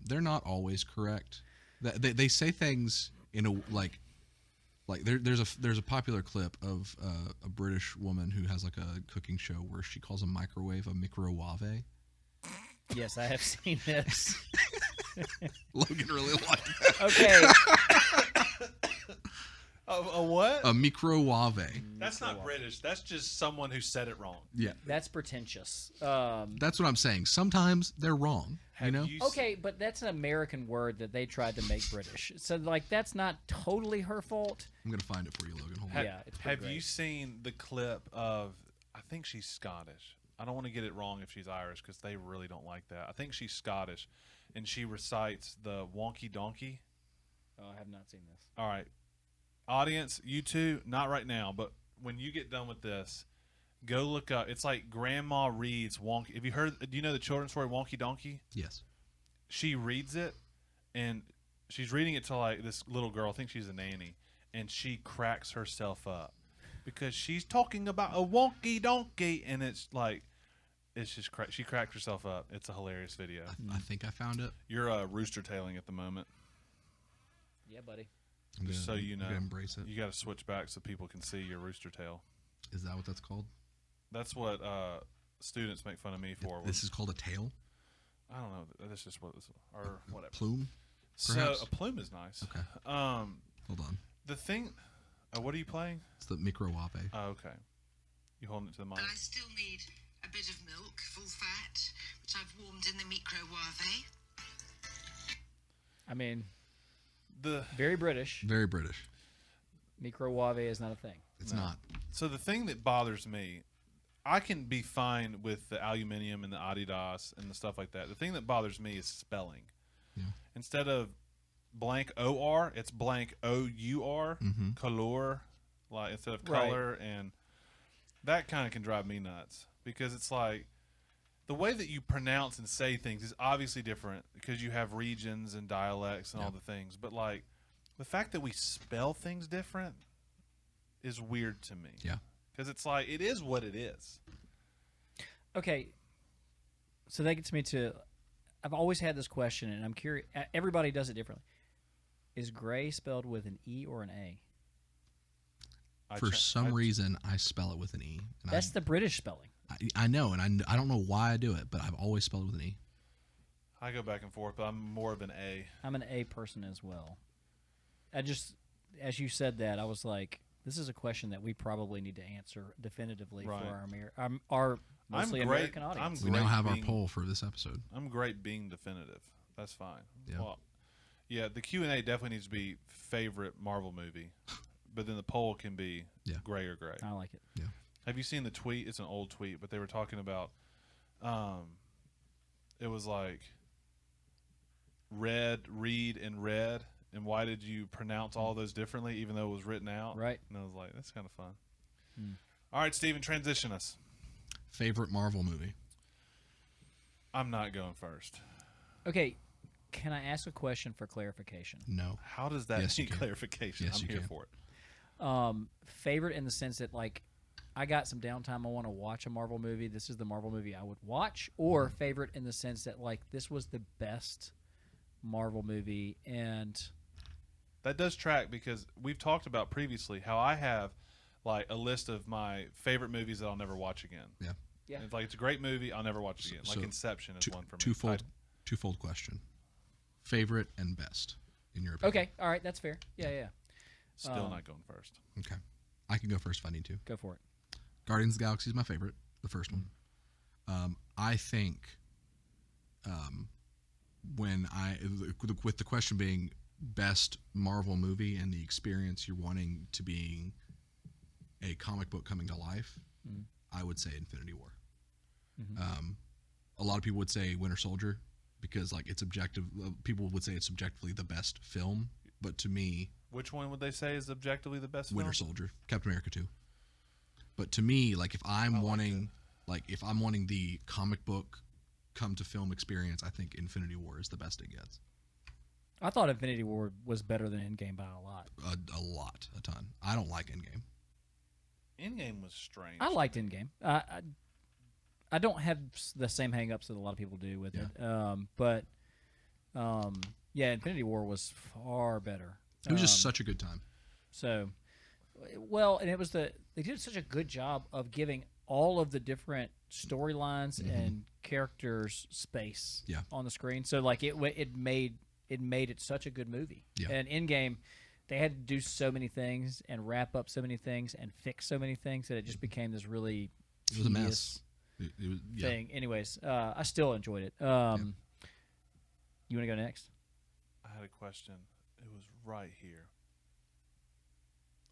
They're not always correct. They say things in a like there's a popular clip of a British woman who has like a cooking show where she calls a microwave a microwave. Yes, I have seen this. Logan really liked that. Okay. A what? A microwave. That's not British. That's just someone who said it wrong. Yeah. That's pretentious. That's what I'm saying. Sometimes they're wrong. Have you know? you Okay, but that's an American word that they tried to make British. So, like, that's not totally her fault. I'm gonna find it for you, Logan. Hold on. Yeah, it's pretty Have great. you seen the clip of? I think she's Scottish. I don't want to get it wrong if she's Irish because they really don't like that. I think she's Scottish, and she recites the wonky donkey. Oh, I have not seen this. All right, audience, you two, not right now, but when you get done with this, go look up. It's like Grandma reads Wonky. Have you heard? Do you know the children's story Wonky Donkey? Yes. She reads it, and she's reading it to like this little girl. I think she's a nanny, and she cracks herself up because she's talking about a wonky donkey, and it's like it's just she cracked herself up. It's a hilarious video. I think I found it. You're rooster tailing at the moment, Yeah, buddy. I'm just so you know. I'm gonna embrace it. You got to switch back so people can see your rooster tail. Is that what that's called? That's what students make fun of me for. This is called a tail? I don't know. That's just what this or whatever. Plume? So perhaps? a plume is nice. Okay. Hold on. The thing. What are you playing? It's the microwave. Oh, okay. You holding it to the mic. But I still need a bit of milk, full fat, which I've warmed in the microwave. I mean, The very British. Very British. Microwave is not a thing. It's not. So the thing that bothers me, I can be fine with the aluminium and the Adidas and the stuff like that. The thing that bothers me is spelling. Yeah. Instead of blank OR, it's blank OUR, color, like instead of color, and that kind of can drive me nuts because it's like the way that you pronounce and say things is obviously different because you have regions and dialects and all the things. But like the fact that we spell things different is weird to me. Yeah. Because it's like it is what it is. Okay, so that gets me to. I've always had this question, and I'm curious. Everybody does it differently. Is gray spelled with an E or an A? For some reason, I spell it with an E. And That's the British spelling. I know, and I don't know why I do it, but I've always spelled it with an E. I go back and forth, but I'm more of an A. I'm an A person as well. I just, as you said that, I was like, this is a question that we probably need to answer definitively for our mostly American audience. We now have our poll for this episode. I'm great being definitive. That's fine. Yeah. Well, yeah, the Q&A definitely needs to be favorite Marvel movie, but then the poll can be gray or gray. I like it. Yeah. Have you seen the tweet? It's an old tweet, but they were talking about it was like read, and read, and why did you pronounce all those differently even though it was written out? Right. And I was like, that's kind of fun. All right, Steven, transition us. Favorite Marvel movie? I'm not going first. Okay, can I ask a question for clarification? No. How does that need clarification? Yes, I'm you here can. for it. Favorite in the sense that, like, I got some downtime, I want to watch a Marvel movie, this is the Marvel movie I would watch, or favorite in the sense that, like, this was the best Marvel movie, and that does track because we've talked about previously how I have like a list of my favorite movies that I'll never watch again. Yeah. Yeah. It's like it's a great movie, I'll never watch it again. Like So, Inception is one for me. Twofold question. Favorite and best, in your opinion. okay, all right, that's fair. Yeah. Still not going first. Okay. I can go first if I need to. Go for it. Guardians of the Galaxy is my favorite, the first one. I think with the question being best Marvel movie and the experience you're wanting to being a comic book coming to life, I would say Infinity War. A lot of people would say Winter Soldier because like it's objective. People would say it's objectively the best film, but to me, which one would they say is objectively the best Winter film? Soldier, Captain America 2. But to me, like if I'm wanting the comic book come to film experience, I think Infinity War is the best it gets. I thought Infinity War was better than Endgame by a lot. A ton. I don't like Endgame. Endgame was strange. I liked Endgame. I don't have the same hang-ups that a lot of people do with it. But Infinity War was far better. It was just such a good time. So, well, and it was they did such a good job of giving all of the different storylines and characters space on the screen. So, like it made it such a good movie. Yeah. And Endgame, they had to do so many things and wrap up so many things and fix so many things that it just became this really it was a mess. It was, thing. Anyways, I still enjoyed it. You want to go next? I had a question. It was right here.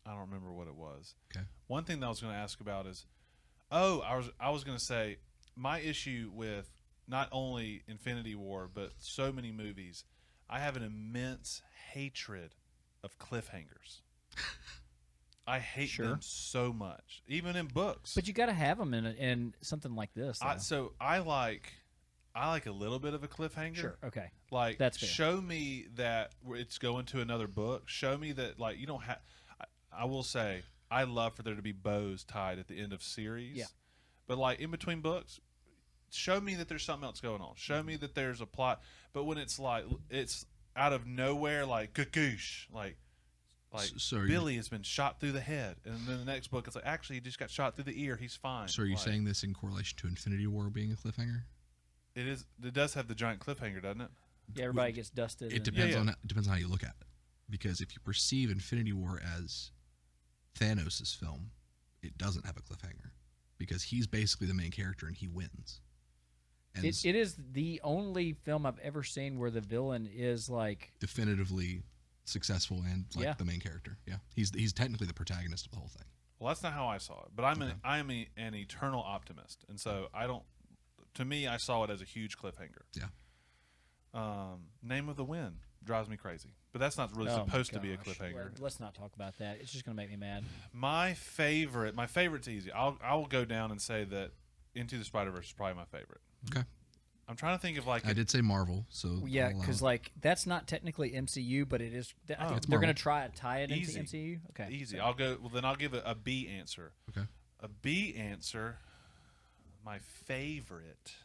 I don't remember what it was. Okay. One thing that I was going to ask about is, I was going to say my issue with not only Infinity War but so many movies, I have an immense hatred of cliffhangers. I hate them so much, even in books. But you got to have them in something like this. So I like a little bit of a cliffhanger. Sure. Okay. Like, that's fair. Show me that it's going to another book. Show me that, like, you don't have. I will say, I love for there to be bows tied at the end of series. Yeah. But like in between books, show me that there's something else going on. Show me that there's a plot. But when it's like it's out of nowhere, like kakoosh, like so Billy has been shot through the head, and then the next book it's like actually he just got shot through the ear. He's fine. So are you saying this in correlation to Infinity War being a cliffhanger? It is. It does have the giant cliffhanger, doesn't it? Yeah, everybody gets dusted. It depends on how you look at it. Because if you perceive Infinity War as Thanos' film, it doesn't have a cliffhanger because he's basically the main character and he wins. And it is the only film I've ever seen where the villain is like definitively successful and like the main character. Yeah, he's technically the protagonist of the whole thing. Well, that's not how I saw it, but I'm an eternal optimist, and so I don't. To me, I saw it as a huge cliffhanger. Yeah. Name of the Wind drives me crazy, but that's not really supposed to be a cliffhanger. Well, let's not talk about that. It's just going to make me mad. My favorite's easy. I'll go down and say that Into the Spider-Verse is probably my favorite. Okay. I'm trying to think of like I did say Marvel, so Yeah, I'll allow because it. like that's not technically MCU, but it is. I think It's they're going Marvel. to try to tie it Easy. into MCU. Okay, easy. so- I'll go. Well, then I'll give a B answer. Okay. A B answer. My favorite.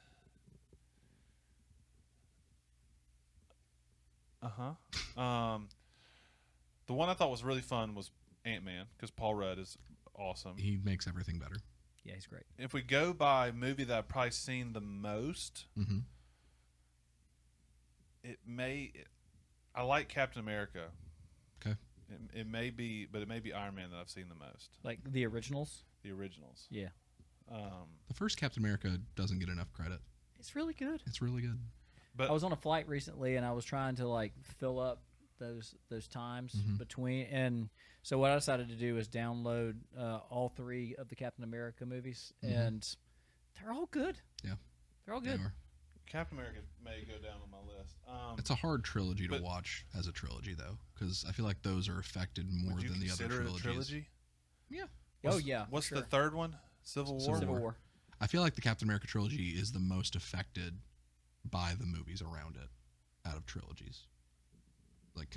The one I thought was really fun was Ant-Man because Paul Rudd is awesome. He makes everything better. Yeah, he's great. If we go by movie that I've probably seen the most, Mm-hmm. I like Captain America. Okay. It may be, but it may be Iron Man that I've seen the most. Like the originals. The originals. Yeah, The first Captain America doesn't get enough credit. it's really good. It's really good. But I was on a flight recently, and I was trying to like fill up those times between, and so what I decided to do is download all 3 of the Captain America movies, and they're all good. Yeah. They're all They good. are. Captain America may go down on my list. It's a hard trilogy to but- watch as a trilogy, though, because I feel like those are affected more would you than the other consider it trilogies. a trilogy? Yeah. Oh yeah. What's for the sure. third one? Civil War. Civil Civil War. War? I feel like the Captain America trilogy is the most affected by the movies around it out of trilogies. Like,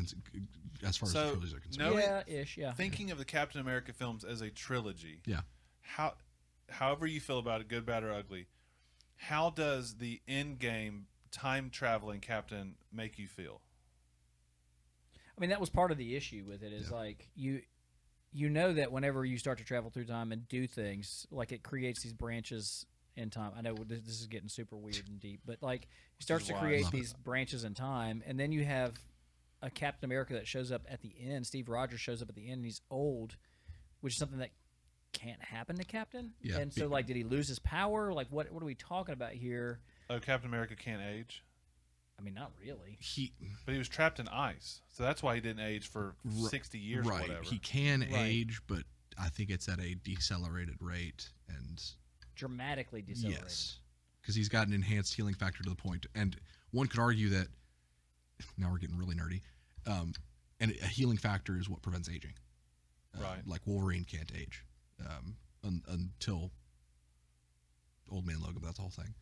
as far as So, the trilogies are concerned. no- Yeah, ish. Yeah. Thinking of the Captain America films as a trilogy. Yeah. However you feel about it, good, bad, or ugly, how does the end game time traveling Captain make you feel? I mean, that was part of the issue with it. Is Yeah. like you know that whenever you start to travel through time and do things, like it creates these branches in time. I know this is getting super weird and deep, but like it starts to why I create love it. these branches in time, and then you have a Captain America that shows up at the end. Steve Rogers shows up at the end, and he's old, which is something that can't happen to Captain. Yeah. And so, like, did he lose his power? Like, what are we talking about here? Oh, Captain America can't age, I mean, not really. but he was trapped in ice, so that's why he didn't age for 60 years or Right. whatever. He can Right. age, but I think it's at a decelerated rate. And Dramatically decelerated. yes, because he's got an enhanced healing factor to the point. And one could argue that, now we're getting really nerdy, and a healing factor is what prevents aging. Right. Like Wolverine can't age until Old Man Logan, but that's the whole thing.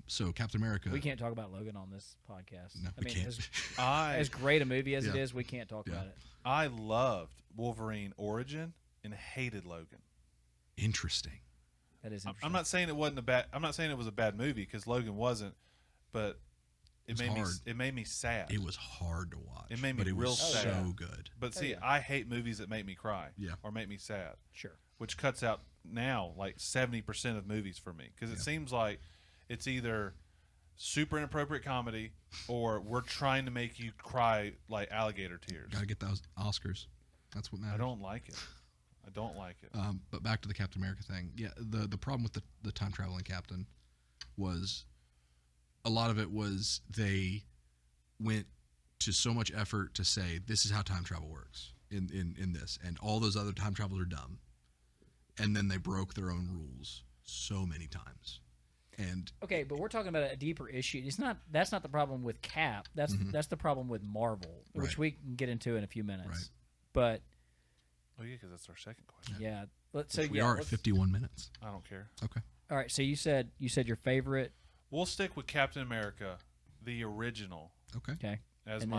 So Captain America. We can't talk about Logan on this podcast. No, I we mean, can't. as great a movie as it Yeah. is, we can't talk Yeah. about it. I loved Wolverine Origin and hated Logan. Interesting. That is interesting. I'm not saying it wasn't a bad. I'm not saying it was a bad movie because Logan wasn't, but It was made hard. it made me sad. It was hard to watch. It made me but it real was sad. so good. But Oh, see, yeah. I hate movies that make me cry Yeah. or make me sad, Sure. which cuts out now like 70% of movies for me because it Yeah. seems like it's either super inappropriate comedy or we're trying to make you cry like alligator tears. Got to get those Oscars. That's what matters. I don't like it. I don't like it. But back to the Captain America thing. Yeah, the problem with the time traveling Captain was a lot of it was they went to so much effort to say this is how time travel works in this, and all those other time travels are dumb, and then they broke their own rules so many times. And Okay, but we're talking about a deeper issue. It's not. That's not the problem with Cap. That's the problem with Marvel, which Right. we can get into in a few minutes. Right. But Oh yeah, because that's our second question. yeah, so we yeah, are at let's- 51 minutes. I don't care. Okay. All right. So you said your favorite. We'll stick with Captain America, the original, Okay. Okay. as And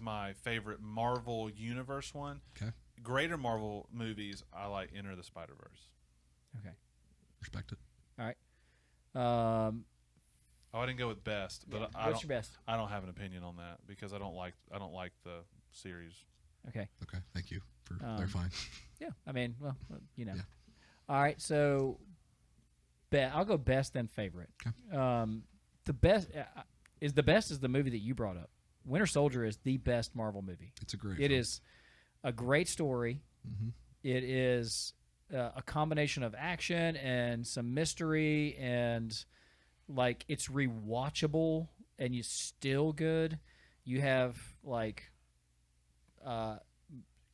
my favorite Marvel Universe one. Okay. Greater Marvel movies, I like Enter the Spider-Verse. Okay. Respect it. All right. Oh, I didn't go with best, but Yeah, I what's don't. your best? I don't have an opinion on that because I don't like the series. Okay. Okay. Thank you for clarifying. Yeah. I mean, well, you know. Yeah. All right. So, I'll go best then favorite. Okay. The best is the movie that you brought up. Winter Soldier is the best Marvel movie. It's a great. It film. is a great story. Mhm. It is a combination of action and some mystery, and like it's rewatchable, and you still good. You have like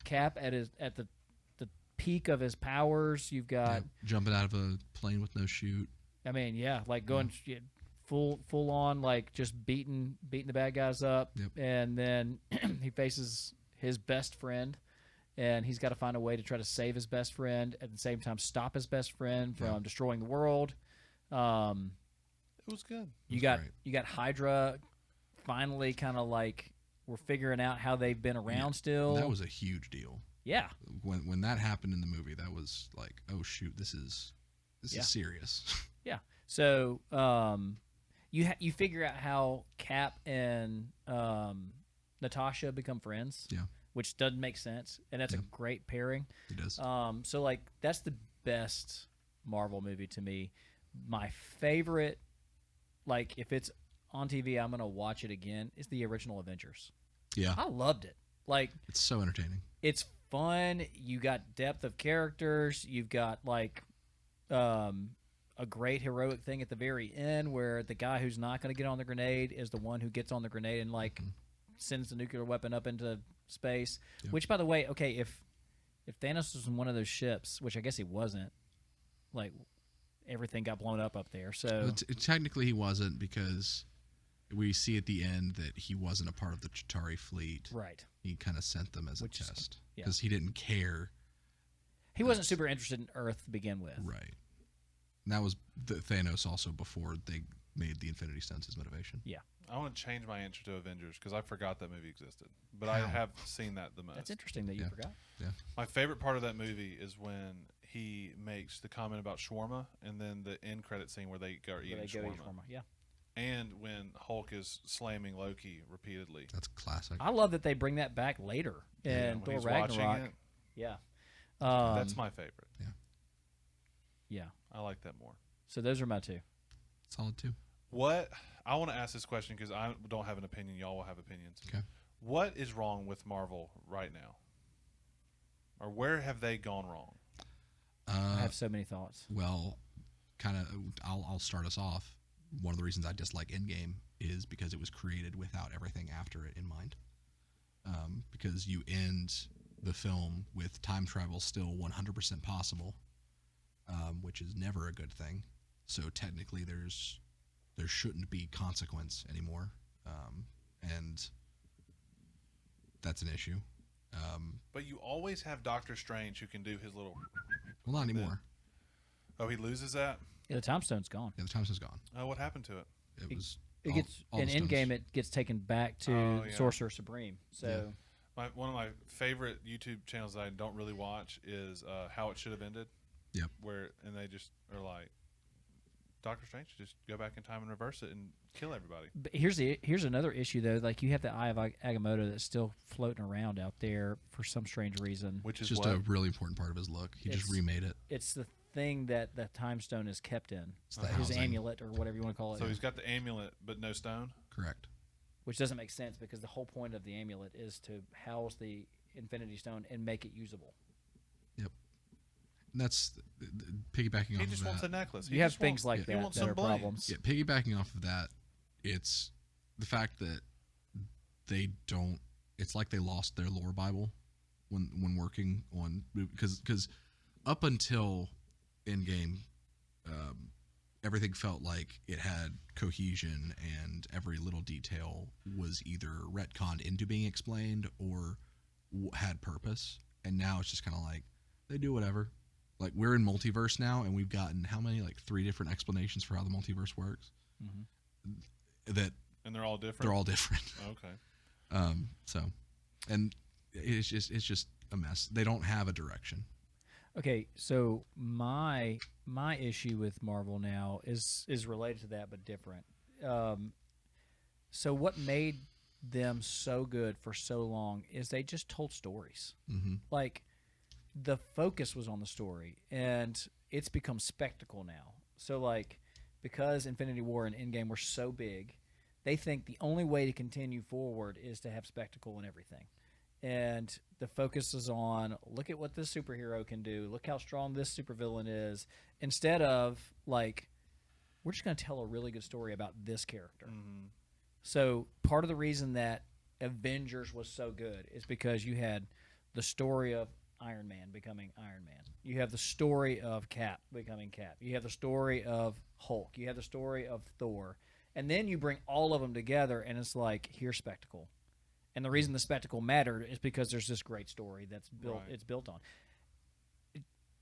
Cap at the peak of his powers. You've got, Yeah, jumping out of a plane with no chute. I mean, yeah, like going full on, like just beating the bad guys up, Yep. and then he faces his best friend, and he's got to find a way to try to save his best friend at the same time stop his best friend from Yeah. destroying the world. It was good. You was got great. you got Hydra finally kind of like we're figuring out how they've been around still. That was a huge deal. Yeah. When that happened in the movie, that was like, oh shoot, this is serious. Yeah. So you figure out how Cap and Natasha become friends. Yeah. Which doesn't make sense, and that's a great pairing. It does. So like that's the best Marvel movie to me. My favorite, like if it's on TV, I'm gonna watch it again. Is the original Avengers. Yeah. I loved it. Like It's so entertaining. it's fun. You got depth of characters. You've got like a great heroic thing at the very end where the guy who's not going to get on the grenade is the one who gets on the grenade and like sends the nuclear weapon up into space. Yep. Which, by the way, okay, if Thanos was in one of those ships, which I guess he wasn't, like everything got blown up there. So Technically, he wasn't, because we see at the end that he wasn't a part of the Chitauri fleet. right, He kind of sent them as Which a is- test yeah. because he didn't care. he wasn't super interested in Earth to begin with. Right. And that was the Thanos also before they made the Infinity Stones his motivation. Yeah, I want to change my answer to Avengers because I forgot that movie existed, but I How? have seen that the most. that's interesting that you Yeah. forgot. Yeah. My favorite part of that movie is when he makes the comment about shawarma, and then the end credit scene where they are Where eating they go eat shawarma, shawarma. Yeah, and when Hulk is slamming Loki repeatedly. That's classic. I love that they bring that back later in when Thor he's watching Ragnarok. it, Yeah, that's my favorite. yeah. I like that more. So those are my two. Solid too. What I want to ask this question because I don't have an opinion. Y'all will have opinions. Okay. What is wrong with Marvel right now, or where have they gone wrong? I have so many thoughts. Well, kind of. I'll start us off. One of the reasons I dislike Endgame is because it was created without everything after it in mind. Because you end the film with time travel still 100% possible, which is never a good thing. So technically, there shouldn't be consequence anymore, and that's an issue. But you always have Doctor Strange who can do his little. Well, not anymore. Oh, he loses that. Yeah, the time stone's gone. Yeah, the time is gone. Oh, what happened to it? It was. It gets all in the stones. Endgame. It gets taken back to Oh, yeah. Sorcerer Supreme. So One of my favorite YouTube channels that I don't really watch is How It Should Have Ended. Yep. And they just are like, Doctor Strange should just go back in time and reverse it and kill everybody. but here's another issue though. Like you have the Eye of Agamotto that's still floating around out there for some strange reason. Which It's is just what? a really important part of his look. He just It's- remade it. It's the thing that the time stone is kept in. It's the His housing. amulet or whatever you want to call it. So he's got the amulet but no stone. Correct. Which doesn't make sense because the whole point of the amulet is to house the Infinity Stone and make it usable. And that's piggybacking He off just of wants that. a necklace. You have things like he that wants that some are bling. problems. Yeah, piggybacking off of that, it's the fact that they don't. It's like they lost their lore Bible when working on because up until Endgame, everything felt like it had cohesion and every little detail was either retconned into being explained or had purpose. And now it's just kind of like they do whatever. Like we're in multiverse now, and we've gotten how many, like 3 different explanations for how the multiverse works. That And they're all different. they're all different. Okay. So, and it's just a mess. They don't have a direction. Okay, so my issue with Marvel now is related to that but different. So what made them so good for so long is they just told stories. Mm-hmm. Like the focus was on the story, and it's become spectacle now. So like because Infinity War and Endgame were so big, they think the only way to continue forward is to have spectacle and everything. And the focus is on look at what this superhero can do, look how strong this supervillain is, instead of like we're just going to tell a really good story about this character. Mm-hmm. So part of the reason that Avengers was so good is because you had the story of Iron Man becoming Iron Man. You have the story of Cap becoming Cap. You have the story of Hulk. You have the story of Thor. And then you bring all of them together, and it's like, here's spectacle. And the reason the spectacle mattered is because there's this great story that's built. Right. It's built on.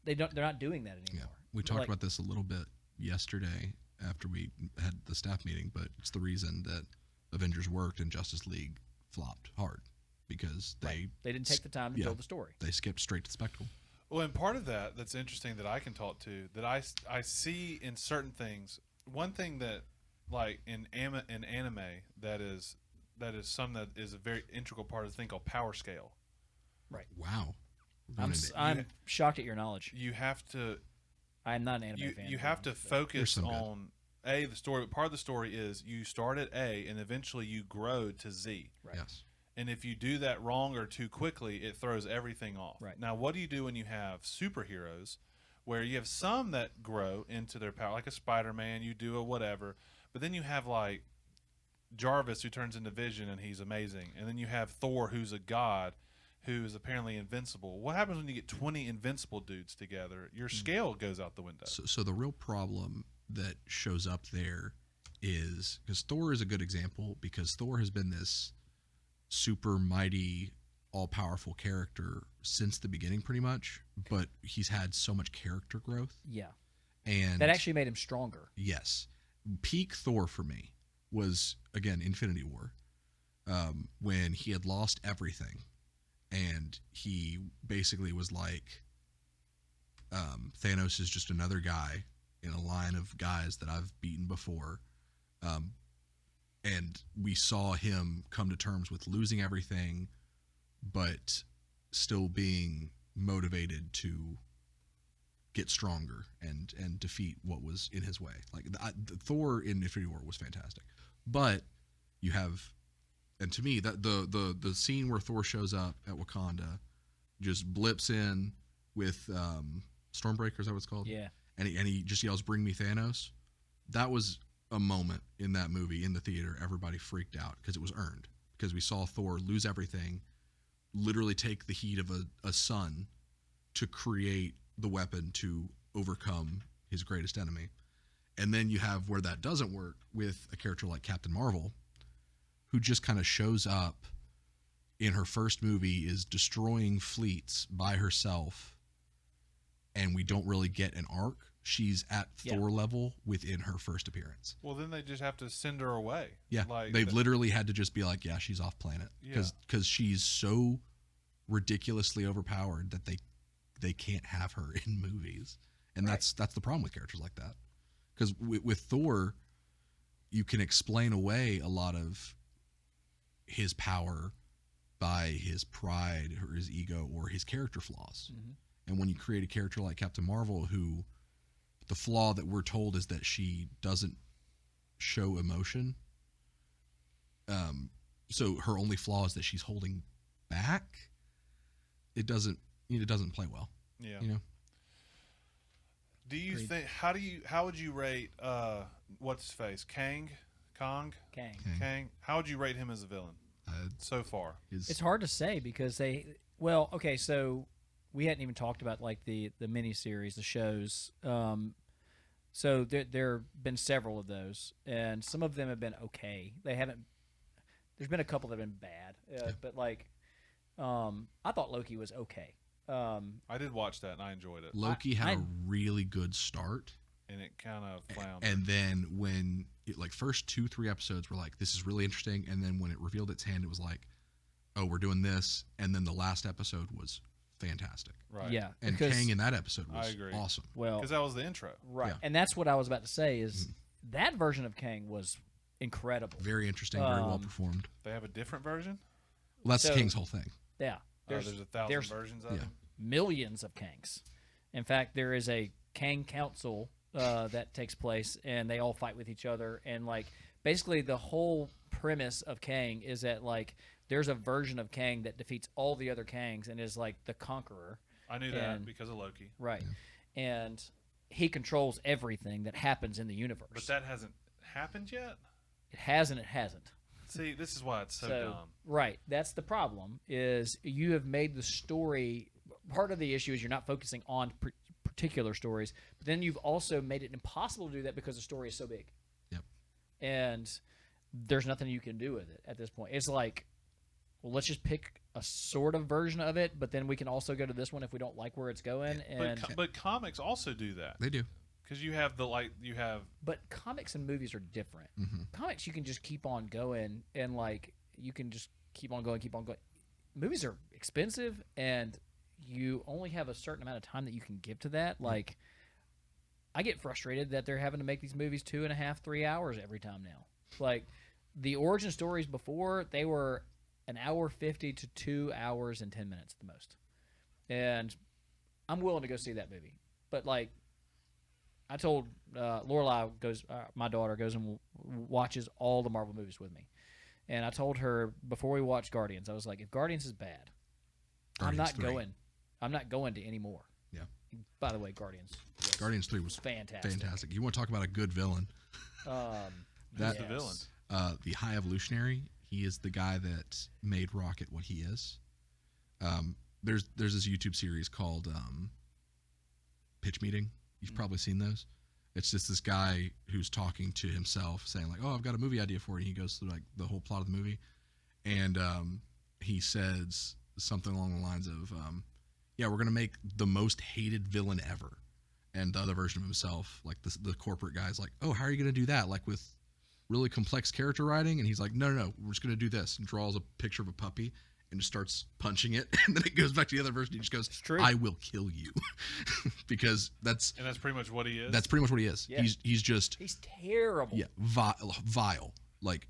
They're not doing that Yeah, anymore. we talked Like- about this a little bit yesterday after we had the staff meeting, but it's the reason that Avengers worked and Justice League flopped hard because they didn't take the time to build the story. They skipped straight to the spectacle. Well, and part of that's interesting that I can talk to, that I see in certain things. One thing that, like in anime, that is something that is a very integral part of the thing called power scale. Right. Wow. I'm shocked at your knowledge. You have to. I'm not an anime fan. You have to focus some on the story. But part of the story is you start at A and eventually you grow to Z. Right. Yes. And if you do that wrong or too quickly, it throws everything off. Right. Now, what do you do when you have superheroes where you have some that grow into their power, like a Spider-Man, you do a whatever, but then you have like Jarvis who turns into Vision and he's amazing. And then you have Thor who's a god who is apparently invincible. What happens when you get 20 invincible dudes together? Your scale goes out the window. So the real problem that shows up there is, because Thor is a good example, because Thor has been this super mighty, all-powerful character since the beginning pretty much, but he's had so much character growth. Yeah. And that actually made him stronger. Yes. Peak Thor for me was, again, Infinity War, when he had lost everything. And he basically was like, Thanos is just another guy in a line of guys that I've beaten before. And we saw him come to terms with losing everything, but still being motivated to get stronger and defeat what was in his way. Like the Thor in Infinity War was fantastic. But you have... And to me, that the scene where Thor shows up at Wakanda, just blips in with Stormbreaker, is that what it's called? Yeah. And he just yells, "Bring me Thanos." That was a moment in that movie in the theater. Everybody freaked out because it was earned. Because we saw Thor lose everything, literally take the heat of a sun to create the weapon to overcome his greatest enemy. And then you have where that doesn't work with a character like Captain Marvel, who just kind of shows up in her first movie, is destroying fleets by herself, and we don't really get an arc. She's at Thor level within her first appearance. Well, then they just have to send her away. Yeah, like they've literally had to just be like, yeah, she's off planet. Because she's so ridiculously overpowered that they can't have her in movies. And that's the problem with characters like that. Because with Thor, you can explain away a lot of his power by his pride or his ego or his character flaws. Mm-hmm. And when you create a character like Captain Marvel, who the flaw that we're told is that she doesn't show emotion. So her only flaw is that she's holding back. It doesn't play well. Yeah. You know? Do you think, how would you rate, what's his face? Kang? How would you rate him as a villain so far? It's hard to say because so we hadn't even talked about like the miniseries, the shows. So there have been several of those, and some of them have been okay. There's been a couple that have been bad, but like I thought Loki was okay. I did watch that and I enjoyed it. Loki had a really good start. And it kind of floundered. And then when it, like, first 2-3 episodes were like, this is really interesting. And then when it revealed its hand, it was like, oh, we're doing this. And then the last episode was fantastic. Right. Yeah. And Kang in that episode was awesome. Well, because that was the intro. Right. Yeah. And that's what I was about to say is that version of Kang was incredible. Very interesting, very well performed. They have a different version? Well, that's Kang's whole thing. Yeah. There's 1,000 versions of him? Millions of Kangs. In fact, there is a Kang Council that takes place, and they all fight with each other. And like basically the whole premise of Kang is that like there's a version of Kang that defeats all the other Kangs and is like the conqueror. I knew that because of Loki. Right. Yeah. And he controls everything that happens in the universe. But that hasn't happened yet? It has and it hasn't. See, this is why it's so dumb. Right. That's the problem is you have made the story – part of the issue is you're not focusing on particular stories, but then you've also made it impossible to do that because the story is so big. Yep. And there's nothing you can do with it at this point. It's like, well, let's just pick a sort of version of it, but then we can also go to this one if we don't like where it's going. And but comics also do that. They do. because you have But comics and movies are different. Mm-hmm. Comics, you can just keep on going, and like you can just keep on going. Movies are expensive, and you only have a certain amount of time that you can give to that. Like, I get frustrated that they're having to make these movies 2.5, 3 hours every time now. Like, the origin stories before, they were an hour 50 to 2 hours and 10 minutes at the most. And I'm willing to go see that movie. But, like, I told Lorelai my daughter goes and watches all the Marvel movies with me. And I told her before we watched Guardians, I was like, if Guardians is bad, I'm not going to any more. Yeah. By the way, Guardians 3 was fantastic. You want to talk about a good villain? Who's the villain? The High Evolutionary. He is the guy that made Rocket what he is. There's this YouTube series called Pitch Meeting. You've probably seen those. It's just this guy who's talking to himself, saying like, "Oh, I've got a movie idea for you." And he goes through like the whole plot of the movie, and he says something along the lines of, "Yeah, we're gonna make the most hated villain ever." And the other version of himself, like the corporate guy's like, "Oh, how are you gonna do that? Like with really complex character writing?" And he's like, "No, we're just gonna do this," and draws a picture of a puppy and just starts punching it, and then it goes back to the other version. He just goes, "I will kill you," because that's pretty much what he is. That's pretty much what he is. Yeah. He's terrible. Yeah, vile, like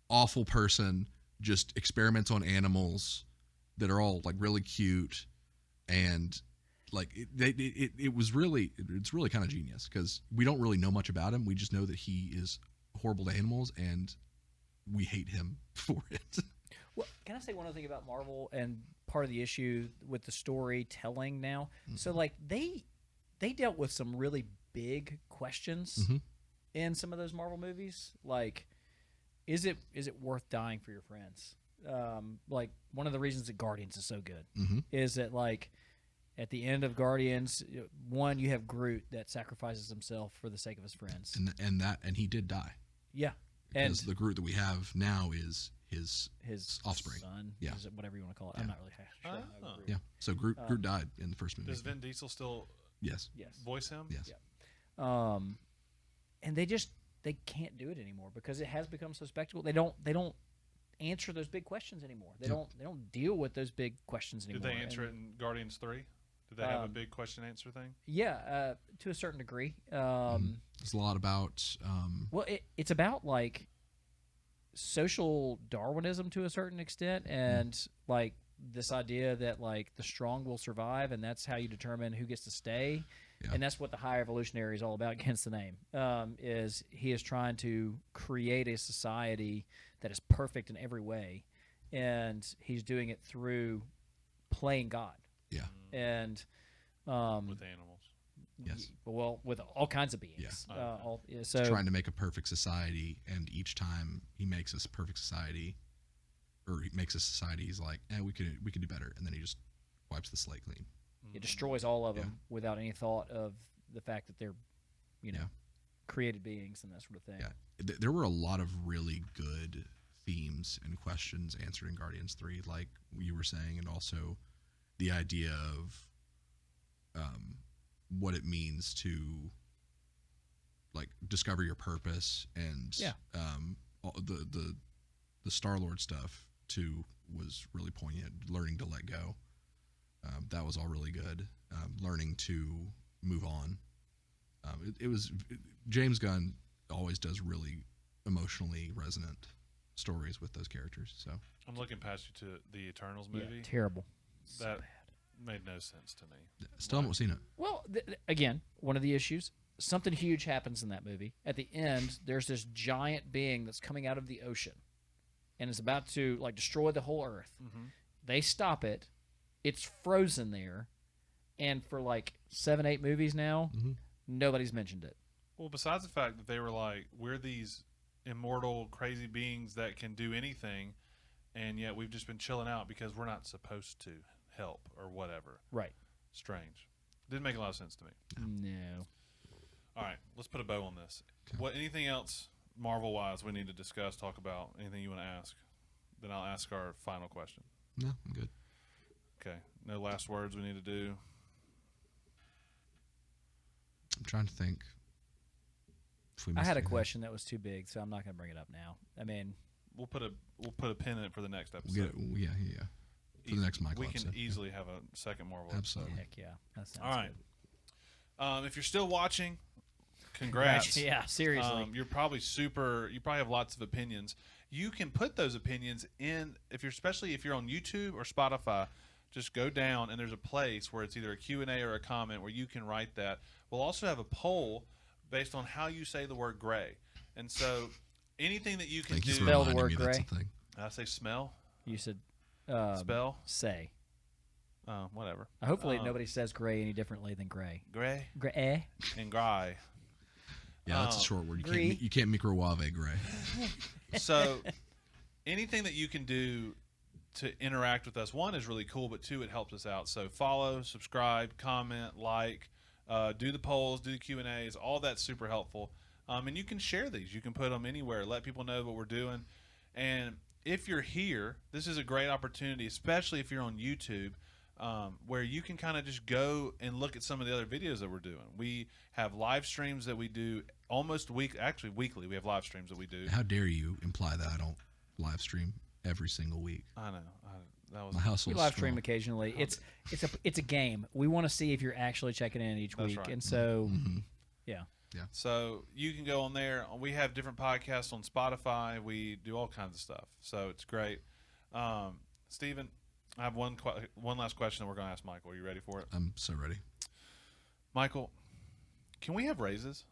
awful person. Just experiments on animals that are all like really cute, and like it's really kind of genius because we don't really know much about him. We just know that he is horrible to animals, and we hate him for it. Well, can I say one other thing about Marvel and part of the issue with the storytelling now? Mm-hmm. So, like, they dealt with some really big questions in some of those Marvel movies. Like, is it worth dying for your friends? Like, one of the reasons that Guardians is so good is that, like, at the end of Guardians, one, you have Groot that sacrifices himself for the sake of his friends, and he did die. Yeah, because the Groot that we have now is his offspring, son, yeah, whatever you want to call it. Yeah. I'm not really sure. Yeah, so Groot died in the first movie. Does Vin Diesel still yes voice him? Yes. Yeah. And they can't do it anymore because it has become so spectacle. They don't answer those big questions anymore. They don't deal with those big questions anymore. Did they answer it in Guardians 3? Did they have a big question answer thing? Yeah, to a certain degree. There's a lot about well, it's about like social Darwinism to a certain extent, and like this idea that like the strong will survive, and that's how you determine who gets to stay. Yeah. And that's what the High Evolutionary is all about, hence the name. Is he is trying to create a society that is perfect in every way, and he's doing it through playing God. Yeah. And with animals. Yes. Well, with all kinds of beings. Yeah. So he's trying to make a perfect society, and each time he makes us a perfect society, or he makes a society, he's like, we could do better, and then he just wipes the slate clean. It destroys all of them without any thought of the fact that they're, created beings and that sort of thing. Yeah. There were a lot of really good themes and questions answered in Guardians 3, like you were saying, and also the idea of what it means to like discover your purpose, and the Star-Lord stuff too was really poignant. Learning to let go, that was all really good. Learning to move on. It was James Gunn always does really emotionally resonant stories with those characters. So I'm looking past you to the Eternals movie. Yeah, terrible. That made no sense to me. Still haven't seen it. Well, again, one of the issues, something huge happens in that movie. At the end, there's this giant being that's coming out of the ocean and is about to like destroy the whole Earth. Mm-hmm. They stop it. It's frozen there. And for like 7-8 movies now, nobody's mentioned it. Well, besides the fact that they were like, we're these immortal, crazy beings that can do anything, and yet we've just been chilling out because we're not supposed to help or whatever. Right. Strange. Didn't make a lot of sense to me. No. All right, let's put a bow on this. Okay. Anything else Marvel-wise we need to discuss, talk about? Anything you want to ask? Then I'll ask our final question. No, I'm good. Okay. No last words we need to do? I'm trying to think. if we I missed had a anything. question that was too big, so I'm not going to bring it up now. I mean, We'll put a pin in it for the next We'll episode. get it, yeah. For the next Michael we can episode. easily have a second Marvel Absolutely. heck yeah, that sounds episode. All right. good. If you're still watching, congrats. Yeah, seriously. You're probably you probably have lots of opinions. You can put those opinions in, especially if you're on YouTube or Spotify, just go down and there's a place where it's either a Q&A or a comment where you can write that. We'll also have a poll based on how you say the word gray. And so anything that you can Thank do. you for Spell the reminding word me that's gray. a thing. Did I say smell? You said Spell? say. Whatever. Hopefully nobody says gray any differently than gray. Gray Gray. and gray. Yeah, that's a short word. Gray. You can't microwave gray. So anything that you can do to interact with us, one, is really cool, but two, it helps us out. So follow, subscribe, comment, like, do the polls, do the Q&As, all that's super helpful. And you can share these. You can put them anywhere. Let people know what we're doing. And if you're here, this is a great opportunity, especially if you're on YouTube, where you can kind of just go and look at some of the other videos that we're doing. We have live streams that we do almost weekly. We have live streams that we do. How dare you imply that I don't live stream every single week? I know. That was My hustle We is live stream strong. occasionally. It's a game. We want to see if you're actually checking in each That's week, right. and so Mhm. yeah. So you can go on there. We have different podcasts on Spotify. We do all kinds of stuff. So it's great. Stephen, I have one last question that we're going to ask Michael. Are you ready for it? I'm so ready. Michael, can we have raises?